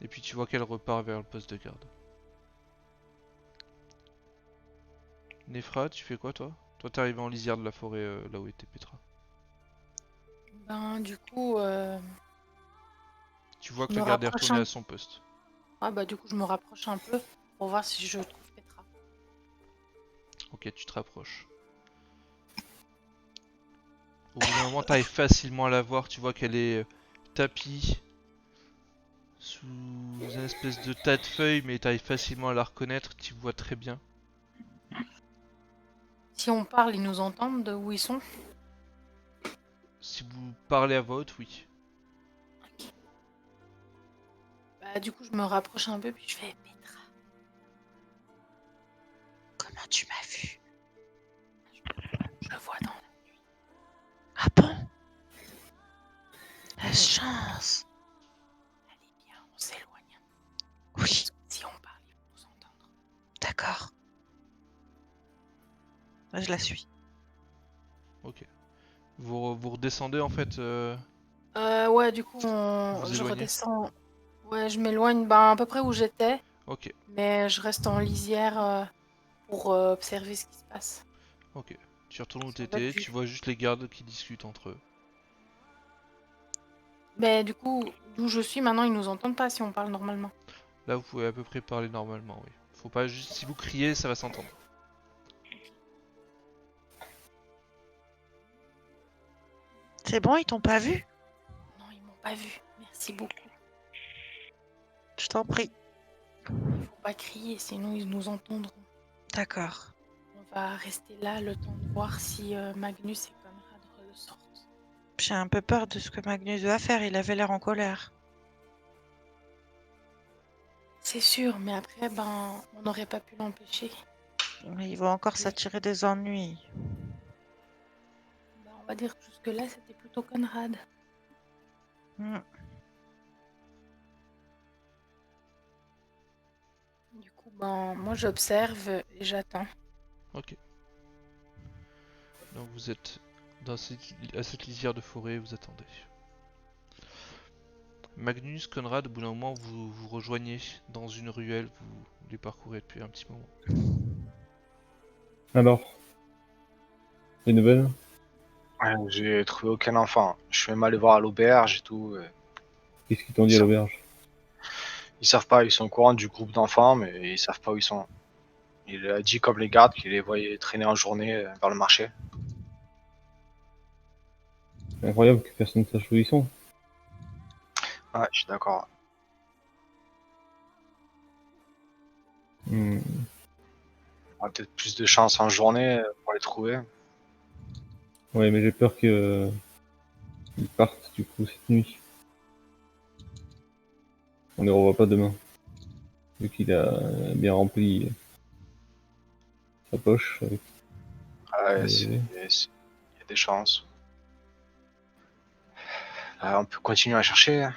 Et puis tu vois qu'elle repart vers le poste de garde. Nefra, tu fais quoi toi? Toi t'es arrivé en lisière de la forêt là où était Petra. Ben, du coup, Tu vois que Je le me garde est rapproche retourné un- à son poste. ah bah du coup, je me rapproche un peu pour voir si je trouve Petra. Ok, tu te rapproches. Au bout d'un moment, t'arrives facilement à la voir. Tu vois qu'elle est tapie sous une espèce de tas de feuilles, mais t'arrives facilement à la reconnaître. Tu vois très bien. Si on parle, ils nous entendent de où ils sont. Si vous parlez à voix haute, oui. Bah du coup, je me rapproche un peu puis je fais Petra. Comment tu m'as vu? Je le vois dans la nuit. Ah bon? La chance. Allez bien, on s'éloigne. Oui, Si on parle, ils vont nous entendre. d'accord. Là, je la suis. Vous redescendez en fait. Ouais, du coup, Vous je éloignez. redescends. Ouais, je m'éloigne ben, à peu près où j'étais, Ok, mais je reste en lisière pour observer ce qui se passe. ok. Tu retournes où Sans être t'étais, vue. tu vois juste les gardes qui discutent entre eux. Mais du coup, d'où je suis maintenant, ils nous entendent pas si on parle normalement. Là, vous pouvez à peu près parler normalement, oui. Faut pas juste. Si vous criez, ça va s'entendre. C'est bon, ils t'ont pas vu? Non, ils m'ont pas vu. Merci beaucoup. Je t'en prie. Il faut pas crier, sinon ils nous entendront. D'accord. On va rester là le temps de voir si Magnus et Conrad ressortent. J'ai un peu peur de ce que Magnus va faire, il avait l'air en colère. C'est sûr, mais après, ben, on n'aurait pas pu l'empêcher. Mais il va encore Oui. s'attirer des ennuis. Ben, on va dire que jusque-là, c'était plutôt Conrad. Hmm. Du coup, ben, moi j'observe et j'attends. Ok. Donc vous êtes à cette lisière de forêt, vous attendez. Magnus, Conrad, au bout d'un moment, vous vous rejoignez dans une ruelle, vous les parcourez depuis un petit moment. Alors, les nouvelles? Ouais, j'ai trouvé aucun enfant. Je suis même allé voir à l'auberge et tout. Qu'est-ce qu'ils t'ont dit à l'auberge? Ils savent pas, ils sont au courant du groupe d'enfants, mais ils savent pas où ils sont. Il a dit comme les gardes qu'il les voyait traîner en journée vers le marché. C'est incroyable que personne ne sache où ils sont. Ouais, je suis d'accord. Hmm. On a peut-être plus de chance en journée pour les trouver. Ouais, mais j'ai peur que ils partent du coup cette nuit. On les revoit pas demain. Vu qu'il a bien rempli sa poche avec Ouais, les... il y a des chances. On peut continuer à chercher.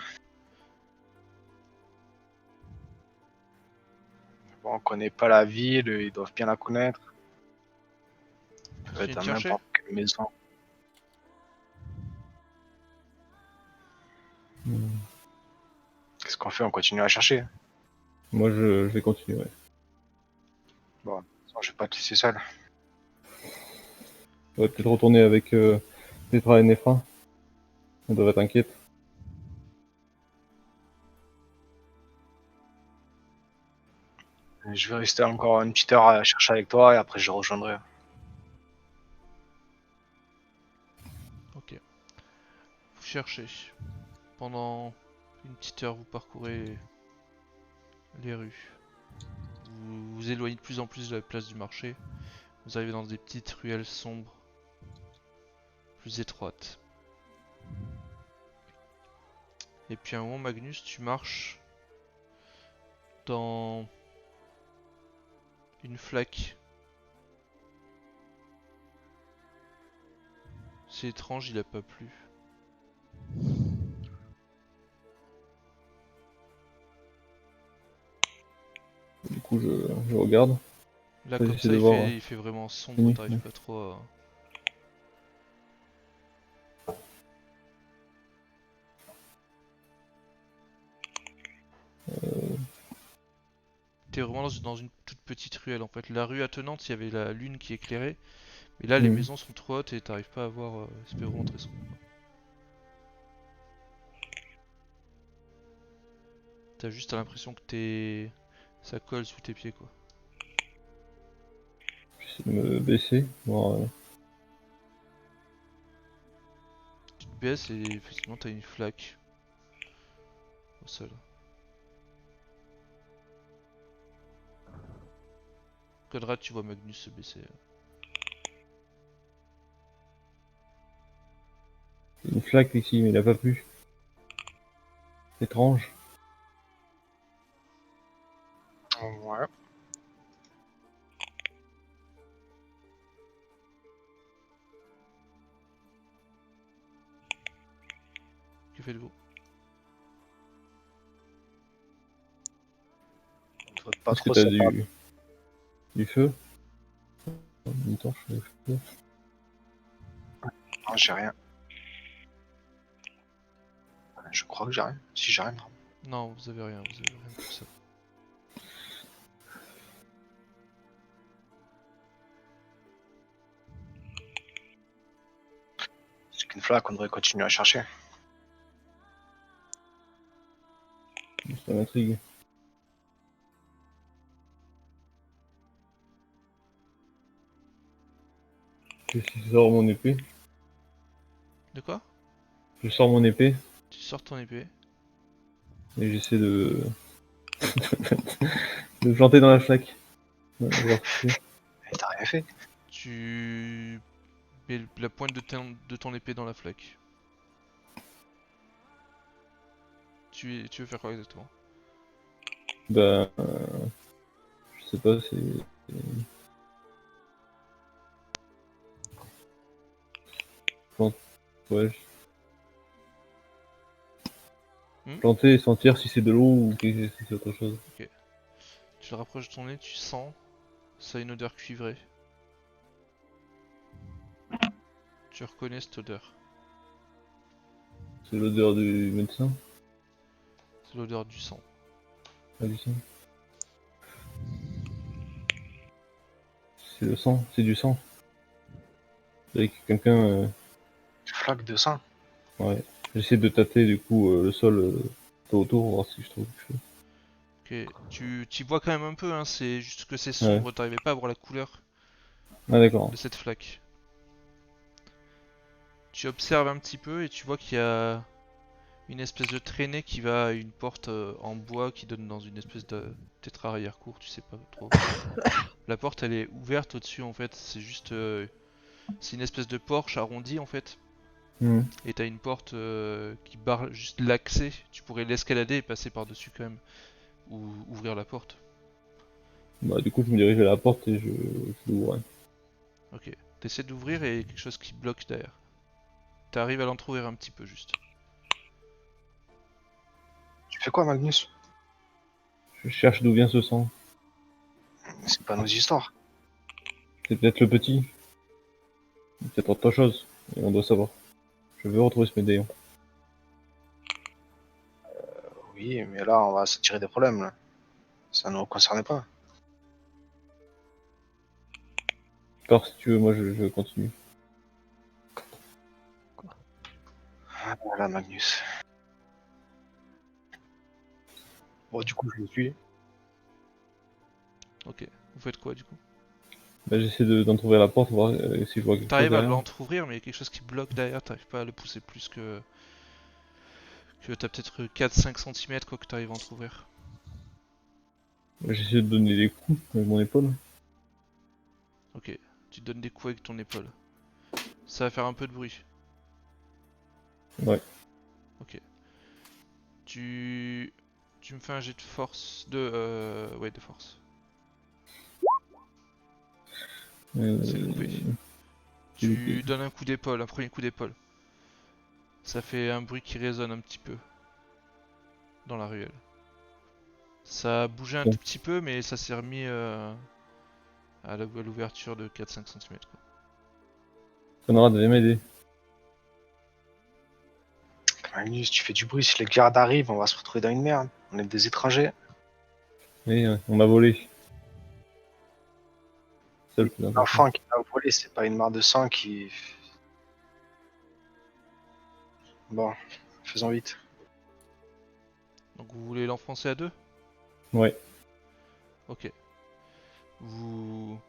Bon, on connaît pas la ville, ils doivent bien la connaître. Ils peuvent Continue être de dans chercher. n'importe quelle maison. Hmm. Qu'est-ce qu'on fait? On continue à chercher. Moi je vais continuer, ouais. Bon, de toute façon, je vais pas te laisser seul. On va peut-être retourner avec Petra et Nefra. On devrait être inquiète. Je vais rester encore une petite heure à chercher avec toi et après je rejoindrai. Ok. Vous cherchez. Pendant une petite heure, vous parcourez les rues. Vous vous éloignez de plus en plus de la place du marché. Vous arrivez dans des petites ruelles sombres, plus étroites. Et puis à un moment, Magnus, tu marches dans une flaque. C'est étrange, il a pas plu. Du coup je regarde. Là, Après, comme j'essaie ça, de voir. il fait vraiment sombre, Oui, t'arrives ouais. pas trop à... T'es vraiment dans une toute petite ruelle en fait. La rue attenante, il y avait la lune qui éclairait. Mais là, les Hmm. maisons sont trop hautes et t'arrives pas à voir. C'est vraiment très sombre. T'as juste l'impression que ça colle sous tes pieds quoi. J'essaie de me baisser, voir. Tu te baisses et effectivement, t'as une flaque au sol. Conrad, tu vois Magnus se baisser. Une flaque ici, mais il a pas plu. Étrange. Ouais. Que faites-vous? On devrait pas Est-ce que trop t'as se parler. du feu? Une torche avec feu. Non, j'ai rien. Je crois que j'ai rien. Si j'ai rien. Non, vous avez rien de tout ça. C'est qu'une flaque, on devrait continuer à chercher. Ça m'intrigue. Je sors mon épée. De quoi? Je sors mon épée Tu sors ton épée. et j'essaie de... de planter dans la flaque. Ouais, voir ce que c'est. Et t'as rien fait. Tu mets la pointe de ton épée dans la flaque. Tu veux faire quoi exactement? Bah... je sais pas, c'est... Plante... Ouais. Planter et sentir si c'est de l'eau ou si c'est autre chose. Tu te rapproches de ton nez, tu sens. Ça a une odeur cuivrée. Tu reconnais cette odeur. C'est l'odeur du médecin. C'est l'odeur du sang. Ah, du sang. C'est le sang, c'est du sang. Avec quelqu'un... Flaque de sang. Ouais. J'essaie de tâter du coup le sol tout autour, voir si je trouve quelque chose. Ok, tu vois quand même un peu, hein, c'est juste que c'est sombre, t'arrivais pas à voir la couleur Ah d'accord. de cette flaque. Tu observes un petit peu et tu vois qu'il y a une espèce de traînée qui va à une porte en bois qui donne dans une espèce de peut-être arrière-cour, tu sais pas trop. La porte elle est ouverte au-dessus en fait, c'est juste c'est une espèce de porche arrondie en fait. Hmm. Et t'as une porte qui barre juste l'accès, tu pourrais l'escalader et passer par-dessus quand même. Ou ouvrir la porte. Bah du coup je me dirige vers la porte et je l'ouvre. Ok. T'essaies d'ouvrir et il y a quelque chose qui bloque derrière. T'arrives à l'entrouvrir un petit peu juste. Tu fais quoi, Magnus? Je cherche d'où vient ce sang. C'est pas nos histoires. C'est peut-être le petit. C'est autre chose. Et on doit savoir. Je veux retrouver ce médaillon. Oui, mais là, on va se tirer des problèmes. Là. Ça ne nous concerne pas. Pars si tu veux, moi je continue. Ah, voilà, Magnus. Bon, du coup, je le suis. Ok. Vous faites quoi du coup? Bah, j'essaie d'entrouvrir la porte, voir si je vois quelque chose T'arrives à derrière. l'entrouvrir mais il y a quelque chose qui bloque derrière, t'arrives pas à le pousser plus que... t'as peut-être 4-5 cm quoi que t'arrives à entrouvrir. J'essaie de donner des coups avec mon épaule. Ok. Tu te donnes des coups avec ton épaule. Ça va faire un peu de bruit. Ouais. Ok. Tu me fais un jet de force ouais, de force. C'est loupé. C'est Tu loupé. donnes un coup d'épaule, un premier coup d'épaule. Ça fait un bruit qui résonne un petit peu dans la ruelle. Ça a bougé un Bon. tout petit peu, mais ça s'est remis à l'ouverture de 4-5 cm. Conrad, viens m'aider. Magnus, tu fais du bruit. Si les gardes arrivent, on va se retrouver dans une merde. On est des étrangers. Oui, on m'a volé. C'est le plus important. L'enfant qui a volé, c'est pas une mare de sang qui. Bon, faisons vite. Donc vous voulez l'enfoncer à deux? Ouais. Ok. Vous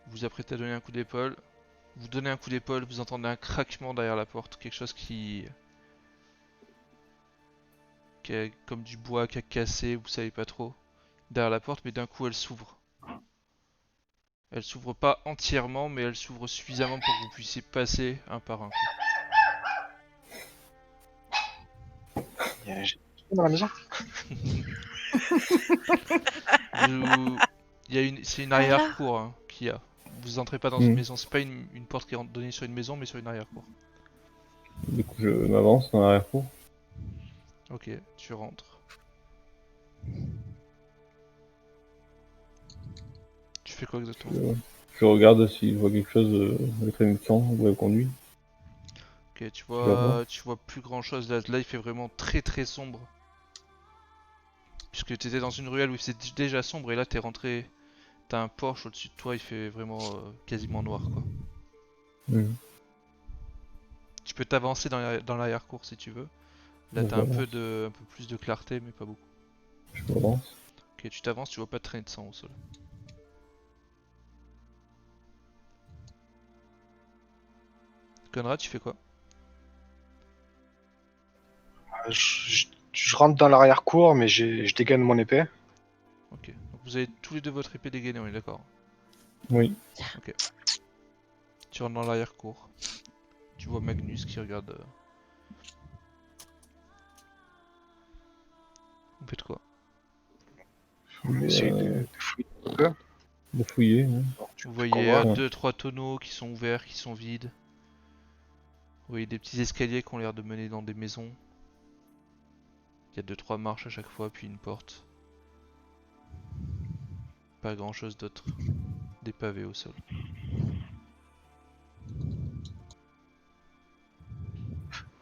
vous apprêtez à donner un coup d'épaule. Vous donnez un coup d'épaule, vous entendez un craquement derrière la porte, quelque chose qui est comme du bois qui a cassé, vous savez pas trop, derrière la porte, mais d'un coup elle s'ouvre. Elle s'ouvre pas entièrement, mais elle s'ouvre suffisamment pour que vous puissiez passer un par un. Il y a un dans la maison. C'est une arrière-cour hein, qu'il y a. Vous entrez pas dans une maison, c'est pas une porte qui est donnée sur une maison, mais sur une arrière-cour. Du coup, je m'avance dans l'arrière-cour. Ok, tu rentres. Tu fais quoi exactement? Je regarde s'il voit quelque chose avec la munition où elle conduit. Ok, tu vas voir. vois plus grand chose là. Là, il fait vraiment très très sombre. Puisque t'étais dans une ruelle où c'est déjà sombre et là t'es rentré. T'as un Porsche au-dessus de toi, il fait vraiment quasiment noir quoi. Mhm. Tu peux t'avancer dans l'arrière-cour si tu veux. Là Donc, t'as un peu plus de clarté mais pas beaucoup. je m'avance. Ok, tu t'avances, tu vois pas de traîner de sang au sol. Conrad, tu fais quoi? Je rentre dans l'arrière-cour, mais je dégaine mon épée. Ok, donc vous avez tous les deux votre épée dégainée, on est d'accord? Oui. Tu rentres dans l'arrière-cour. Tu vois Magnus qui regarde. Vous faites quoi? On essaye de fouiller un peu. De fouiller. Hein. Bon, tu Vous peux qu'on voyez voit. 2-3 tonneaux qui sont ouverts, qui sont vides. Vous voyez des petits escaliers qui ont l'air de mener dans des maisons. Il y a 2-3 marches à chaque fois, puis une porte. Pas grand chose d'autre. Des pavés au sol.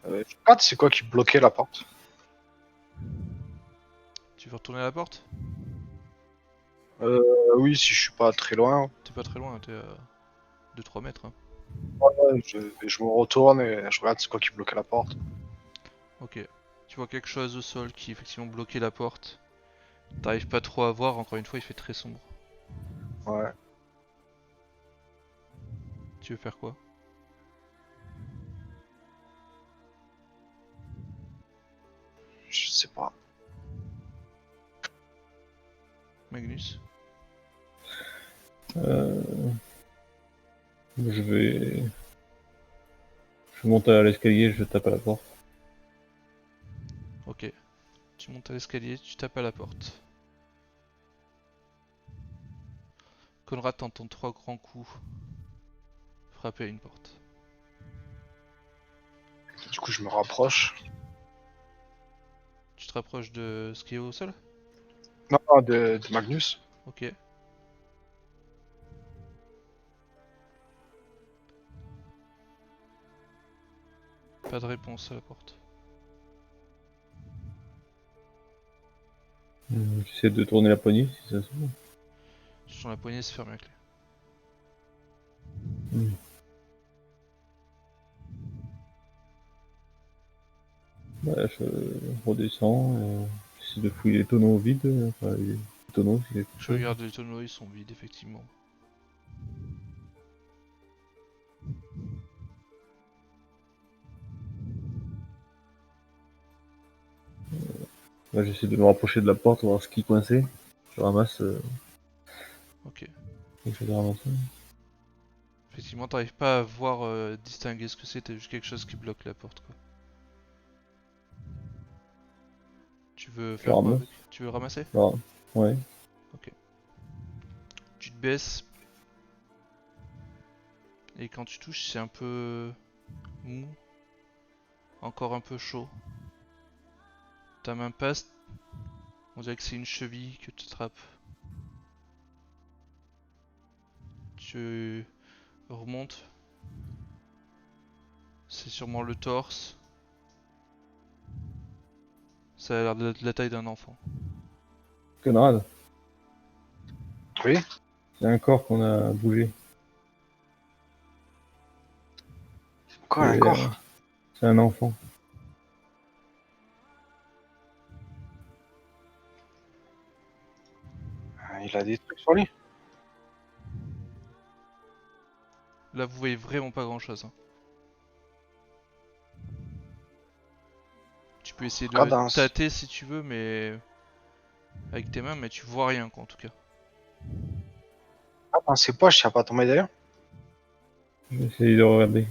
Je regarde c'est quoi qui bloquait la porte. Tu veux retourner à la porte? Oui, si je suis pas très loin. T'es pas très loin, t'es à 2-3 mètres. Hein. Ouais, je me retourne et je regarde c'est quoi qui bloquait la porte. Ok. Tu vois quelque chose au sol qui effectivement bloquait la porte. T'arrives pas trop à voir, encore une fois il fait très sombre. Ouais. Tu veux faire quoi? Je sais pas. Magnus? Euh, je vais. Je monte à l'escalier, je tape à la porte. Ok. Tu montes à l'escalier, tu tapes à la porte. Conrad t'entend 3 grands coups frapper à une porte. Du coup, je me rapproche. Tu te rapproches de ce qui est au sol? Non, de Magnus. Ok. Pas de réponse à la porte. J'essaie de tourner la poignée si ça se trouve. Tu sens la poignée se fermer à clé. Bah, je redescends, j'essaie de fouiller les tonneaux vides, enfin, les tonneaux s'il y a quelque Je chose. regarde les tonneaux, ils sont vides effectivement. Là, j'essaie de me rapprocher de la porte, voir ce qui coinçait. Je ramasse, Ok. j'essaie de ramasser. Effectivement, t'arrives pas à voir, distinguer ce que c'est, t'as juste quelque chose qui bloque la porte quoi. Tu veux Je faire quoi ramasse. avec? Tu veux ramasser? Voilà. Ouais. Tu te baisses. Et quand tu touches, c'est un peu mou. Encore un peu chaud. Ta main passe. On dirait que c'est une cheville que tu attrapes. Tu remontes. C'est sûrement le torse. Ça a l'air de la taille d'un enfant. Conrad, Oui. il y a un corps qu'on a bougé. Quoi Et, encore? c'est un enfant. Il a des trucs sur lui. Là, vous voyez vraiment pas grand chose. Hein. Tu peux essayer de Regarde, tâter si tu veux, mais avec tes mains, mais tu vois rien quoi en tout cas. dans ses poches, il n'y a pas ton médaillon. J'essaie de regarder.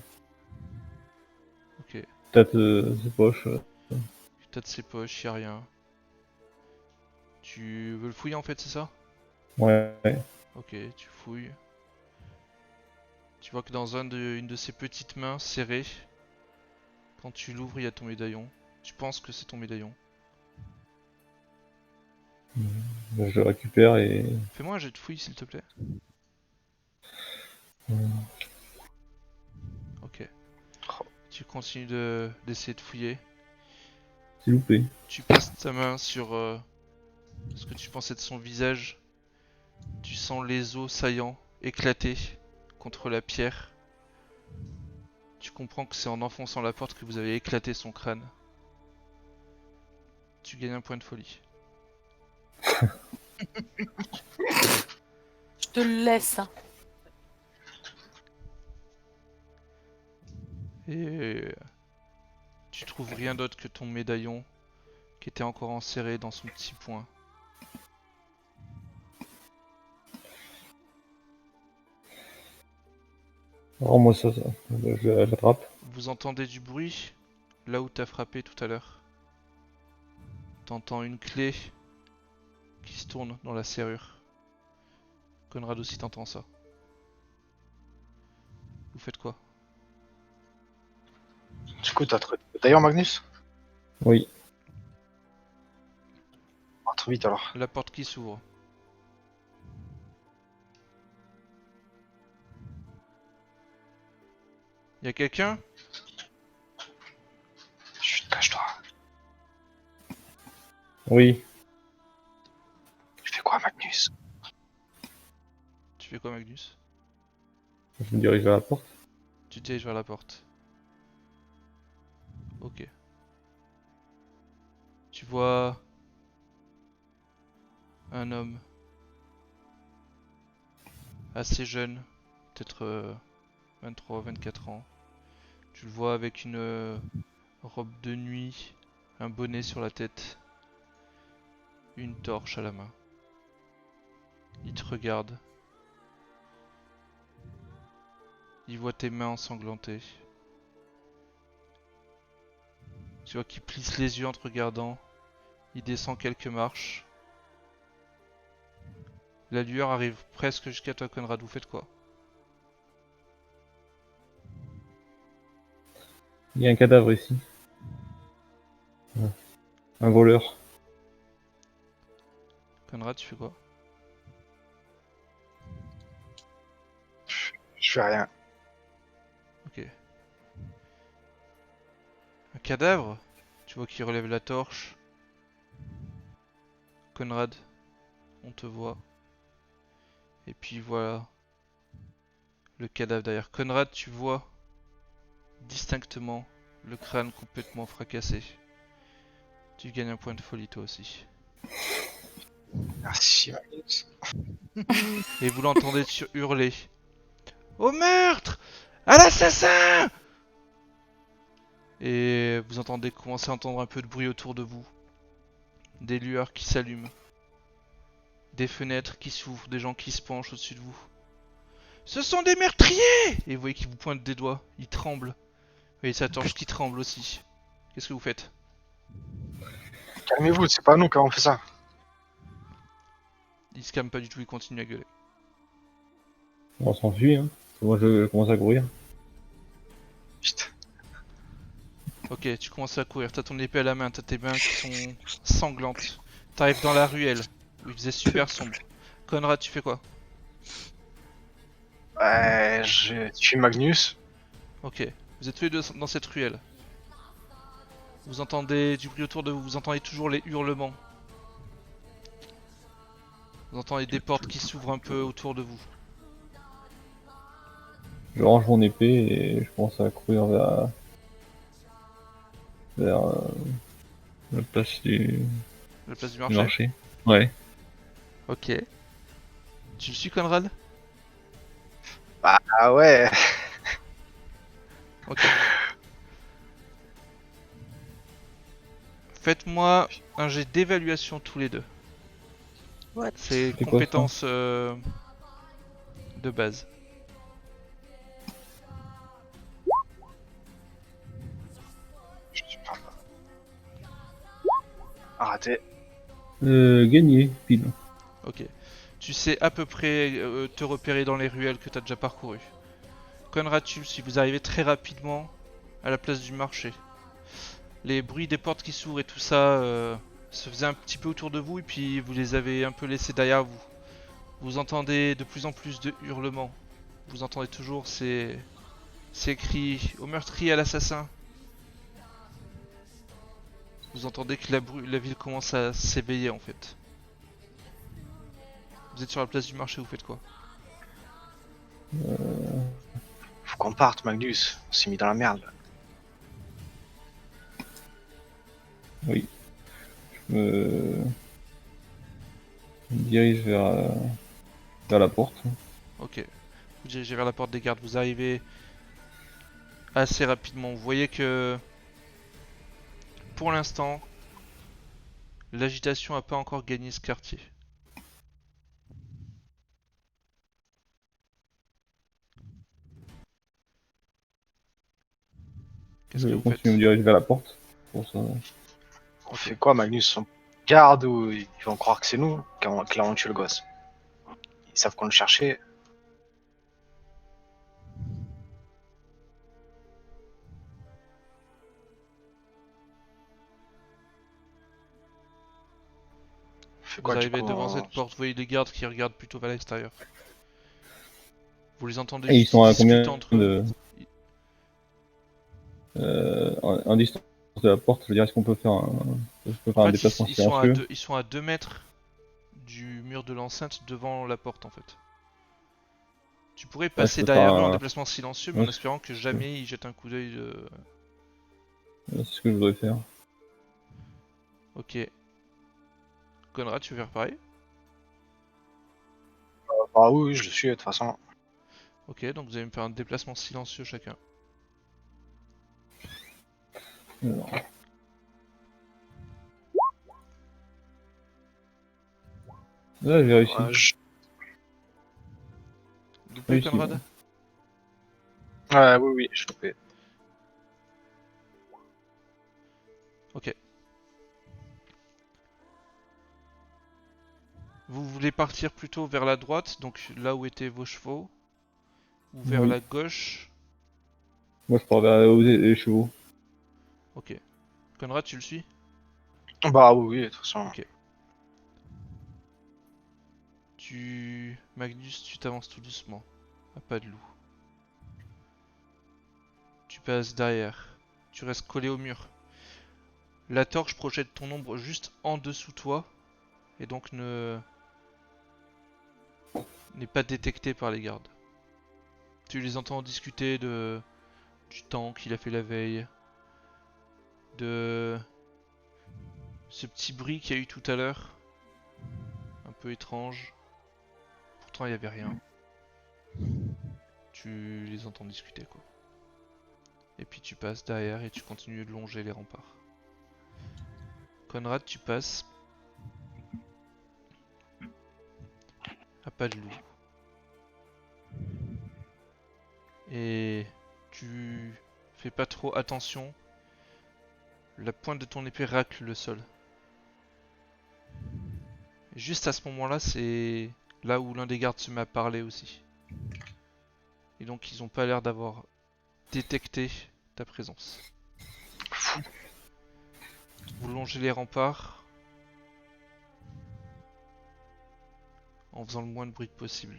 Ok. Tâte ses poches. Tu tâtes ses poches, y a rien. Tu veux le fouiller en fait, c'est ça? Ouais. Ok, tu fouilles. Tu vois que dans une de ces petites mains serrées, quand tu l'ouvres, il y a ton médaillon. Tu penses que c'est ton médaillon. Je le récupère et Fais-moi un jet de fouille s'il te plaît. Ok. Oh. Tu continues d'essayer de fouiller. C'est loupé. Tu passes ta main sur ce que tu pensais de son visage. Tu sens les os saillants éclater contre la pierre. Tu comprends que c'est en enfonçant la porte que vous avez éclaté son crâne. Tu gagnes un point de folie. Je te le laisse. Et tu trouves rien d'autre que ton médaillon qui était encore enserré dans son petit poing. Rends-moi ça. Je l'attrape. Vous entendez du bruit là où t'as frappé tout à l'heure. T'entends une clé qui se tourne dans la serrure. Conrad aussi t'entend ça. Vous faites quoi? Du coup, t'as trouvé. D'ailleurs, Magnus, Oui. on va trop vite alors. La porte qui s'ouvre. Y'a quelqu'un? Chut, cache-toi. Oui. Tu fais quoi, Magnus? Tu fais quoi, Magnus? Je me dirige vers la porte. Tu te diriges vers la porte. Ok. Tu vois un homme assez jeune, peut-être 23-24 ans. Tu le vois avec une robe de nuit, un bonnet sur la tête, une torche à la main. Il te regarde. Il voit tes mains ensanglantées. Tu vois qu'il plisse les yeux en te regardant. Il descend quelques marches. La lueur arrive presque jusqu'à toi, Conrad. Vous faites quoi? Il y a un cadavre ici. Un voleur. Conrad, tu fais quoi? Je fais rien. Ok. Un cadavre? Tu vois qu'il relève la torche. Conrad, on te voit. Et puis voilà. Le cadavre derrière. Conrad, tu vois distinctement le crâne complètement fracassé. Tu gagnes un point de folie toi aussi. Merci, Magnus. Et vous l'entendez hurler. Au meurtre! À l'assassin! Et vous entendez commencer à entendre un peu de bruit autour de vous. Des lueurs qui s'allument. Des fenêtres qui s'ouvrent, des gens qui se penchent au-dessus de vous. Ce sont des meurtriers! Et vous voyez qu'il vous pointe des doigts, il tremble. Vous voyez sa torche qui tremble aussi. Qu'est-ce que vous faites? Calmez-vous, c'est pas nous qui avons fait ça. Il se calme pas du tout, il continue à gueuler. On s'enfuit, hein. Moi, je commence à courir. Putain. Ok, tu commences à courir, t'as ton épée à la main, t'as tes mains qui sont sanglantes. T'arrives dans la ruelle, où il faisait super sombre. Conrad, tu fais quoi? Ouais, je suis Magnus. Ok, vous êtes tous les deux dans cette ruelle. Vous entendez du bruit autour de vous, vous entendez toujours les hurlements. Vous entendez des portes qui s'ouvrent un peu autour de vous. Je range mon épée et je commence à courir vers la place du La place du du marché. marché. Ouais. Ok. Tu le suis, Conrad? Ah ouais. Ok. Faites-moi un jet d'évaluation tous les deux. What? C'est C'est quoi, compétences de base. Je suis pas. Ah, raté. Gagné, pile. Ok. Tu sais à peu près te repérer dans les ruelles que t'as déjà parcourues. Conrad, tu le suis. Vous arrivez très rapidement à la place du marché. Les bruits des portes qui s'ouvrent et tout ça se faisaient un petit peu autour de vous et puis vous les avez un peu laissés derrière vous. Vous entendez de plus en plus de hurlements. Vous entendez toujours ces cris au meurtrier, à l'assassin. Vous entendez que la ville commence à s'éveiller en fait. Vous êtes sur la place du marché, vous faites quoi? Faut qu'on parte, Magnus. On s'est mis dans la merde. Là. Oui. Je me dirige vers la porte. Ok. Vous dirigez vers la porte des gardes, vous arrivez assez rapidement. Vous voyez que pour l'instant, l'agitation n'a pas encore gagné ce quartier. Qu'est-ce que Je vous faites? continue à me diriger vers la porte. Pour ça. On fait quoi, Magnus? On garde ou ils vont croire que c'est nous qui l'avons tué le gosse? Ils savent qu'on le cherchait. On fait Vous quoi, du arrivez coup, devant on- cette porte, vous voyez les gardes qui regardent plutôt vers l'extérieur. Vous les entendez Et ils juste sont à discuter combien entre eux. en distance de la porte? Je veux dire, est-ce qu'on peut faire je peux faire En un fait, déplacement ils sont silencieux? ils sont à 2 mètres du mur de l'enceinte devant la porte en fait. Tu pourrais Ouais, je passer peux faire derrière eux en déplacement silencieux, mais en Ouais, espérant que jamais ils jettent un coup d'œil. c'est ce que je voudrais faire. Ok. Conrad, tu veux faire pareil? Ah oui, je le suis de toute façon. Ok, donc vous allez me faire un déplacement silencieux chacun. Alors. Là, j'ai réussi. Ouais, Loupé, Réussi, Conrad? ouais, oui, oui, je l'ai. Ok. Vous voulez partir plutôt vers la droite, donc là où étaient vos chevaux, ou vers Oui. la gauche? Moi, je pars vers les chevaux. Ok. Conrad, tu le suis? Bah oui, oui, de toute façon. Ok. Magnus, tu t'avances tout doucement, à pas de loup. Tu passes derrière. Tu restes collé au mur. La torche projette ton ombre juste en dessous toi, et donc n'est pas détecté par les gardes. Tu les entends discuter du temps qu'il a fait la veille, de ce petit bruit qu'il y a eu tout à l'heure, un peu étrange. Pourtant il n'y avait rien. Tu les entends discuter quoi. Et puis tu passes derrière et tu continues de longer les remparts. Conrad, tu passes à pas de loup. Et tu fais pas trop attention. La pointe de ton épée racle le sol. Et juste à ce moment-là, c'est là où l'un des gardes se met à parler aussi. Et donc ils ont pas l'air d'avoir détecté ta présence. Vous longez les remparts en faisant le moins de bruit possible.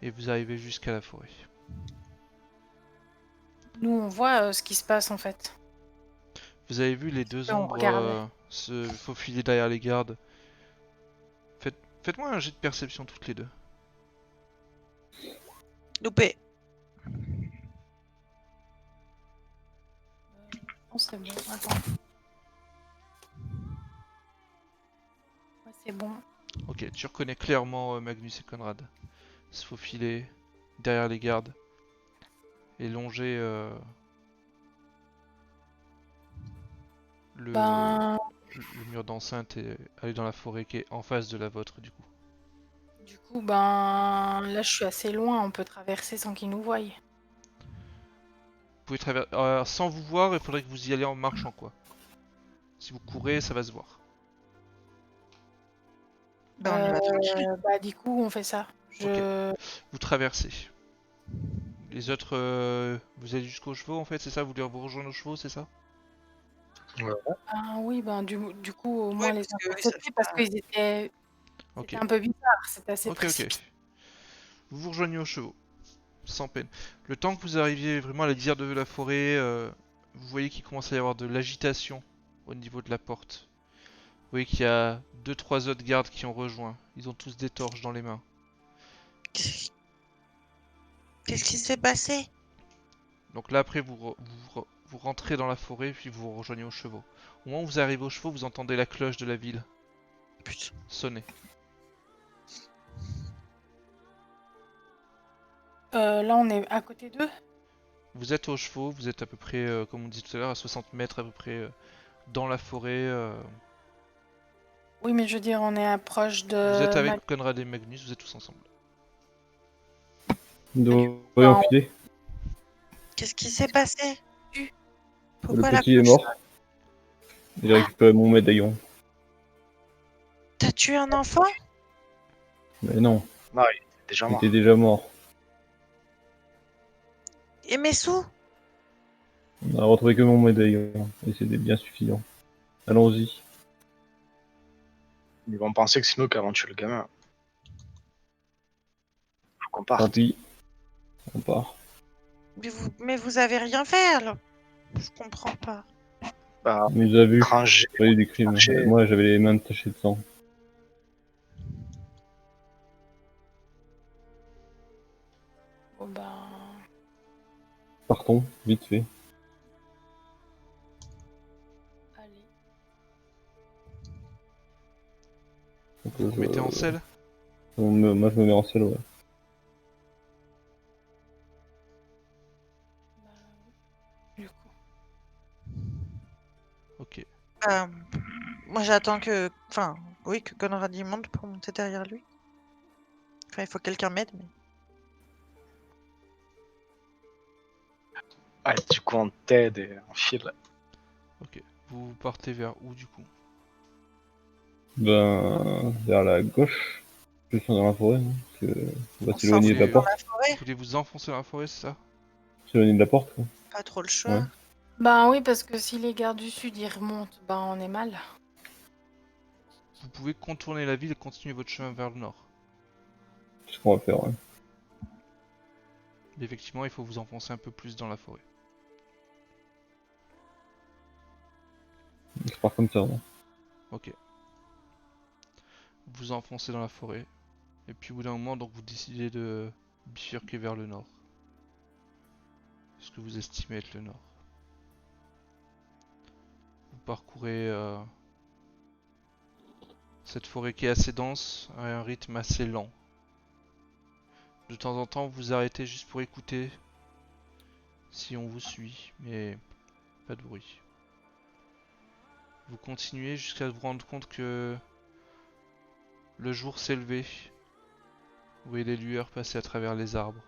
Et vous arrivez jusqu'à la forêt. Nous, on voit ce qui se passe en fait. Vous avez vu les deux Et on ombres regardait. se faufiler derrière les gardes. Faites-moi un jet de perception toutes les deux. Loupé. Oh, c'est bon, attends. Ouais, c'est bon. Ok, tu reconnais clairement Magnus et Conrad se faufiler derrière les gardes et longer le, Ben, le mur d'enceinte et aller dans la forêt qui est en face de la vôtre du coup. du coup, ben, là, je suis assez loin. On peut traverser sans qu'ils nous voient. Vous pouvez traverser sans vous voir, il faudrait que vous y alliez en marchant quoi. Si vous courez, ça va se voir. Ben, on y va tranquille. Bah, du coup, on fait ça. Vous traversez. Les autres, vous allez jusqu'aux chevaux en fait, c'est ça? Vous voulez vous rejoindre aux chevaux, c'est ça? Ah oui, ben du coup, au moins Ouais, les parce que oui, ça intercepter fait parce pas. qu'ils étaient Ok, c'était un peu bizarre, c'était assez ok, ok. précipité. Vous vous rejoignez aux chevaux, sans peine. Le temps que vous arriviez vraiment à la lisière de la forêt, vous voyez qu'il commence à y avoir de l'agitation au niveau de la porte. Vous voyez qu'il y a 2-3 autres gardes qui ont rejoint. Ils ont tous des torches dans les mains. Qu'est-ce qui s'est passé? Donc là après vous rentrez dans la forêt puis vous rejoignez aux chevaux. Au moment où vous arrivez aux chevaux, vous entendez la cloche de la ville Putain. sonner. Là, on est à côté d'eux. Vous êtes aux chevaux, vous êtes à peu près, comme on dit tout à l'heure, à 60 mètres à peu près dans la forêt. Oui, mais je veux dire, on est proche Vous êtes de avec Conrad et Magnus, vous êtes tous ensemble. Nous Ben, devrions filer. Qu'est-ce qui s'est passé? Le Pourquoi la petit est cloche? mort. J'ai récupéré mon médaillon. T'as tué un enfant? Mais non, Non, il était déjà il mort. était déjà mort. Et mes sous? On a retrouvé que mon médaillon. Et c'était bien suffisant. Allons-y. Ils vont penser que c'est nous qui avons tué le gamin. Faut qu'on Tant parte. pis. On part. Mais vous avez rien fait alors? Je comprends pas. Bah, On nous a vus. étranger. Pas eu des crimes. Étranger. Moi, j'avais les mains tachées de sang. bon, ben, Partons, vite fait. allez. Donc, Vous vous mettez en selle. moi, je me mets en selle, ouais. Ben, du coup. Ok. Euh, moi j'attends que. Enfin, oui, que Conrad y monte pour monter derrière lui. Enfin, il faut que quelqu'un m'aide, mais. Allez, du coup, on t'aide et on file. Ok. Vous partez vers où du coup? Ben, vers la gauche. Je suis dans la forêt, hein, parce que on va On s'éloigner de la s'enfonce dans porte. la forêt? Vous voulez vous enfoncer dans la forêt, c'est ça? S'éloigner de la porte, quoi. Pas trop le choix. Ouais. Ben oui, parce que si les gardes du sud y remontent, ben on est mal. Vous pouvez contourner la ville et continuer votre chemin vers le nord. C'est ce qu'on va faire, ouais. Mais effectivement, il faut vous enfoncer un peu plus dans la forêt. On se part comme ça, ouais. Ok. Vous vous enfoncez dans la forêt. Et puis au bout d'un moment, donc vous décidez de bifurquer vers le nord. Ce que vous estimez être le nord. Vous parcourez cette forêt qui est assez dense, à un rythme assez lent. De temps en temps, vous vous arrêtez juste pour écouter si on vous suit, mais pas de bruit. Vous continuez jusqu'à vous rendre compte que le jour s'est levé. Vous voyez les lueurs passer à travers les arbres.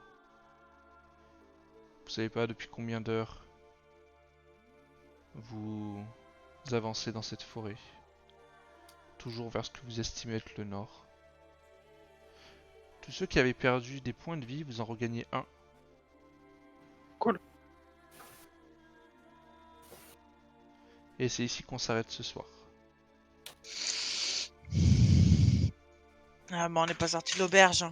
Vous savez pas depuis combien d'heures vous avancez dans cette forêt. Toujours vers ce que vous estimez être le nord. Tous ceux qui avaient perdu des points de vie, vous en regagnez un. Cool. Et c'est ici qu'on s'arrête ce soir. Ah, bon, on n'est pas sorti de l'auberge. Hein.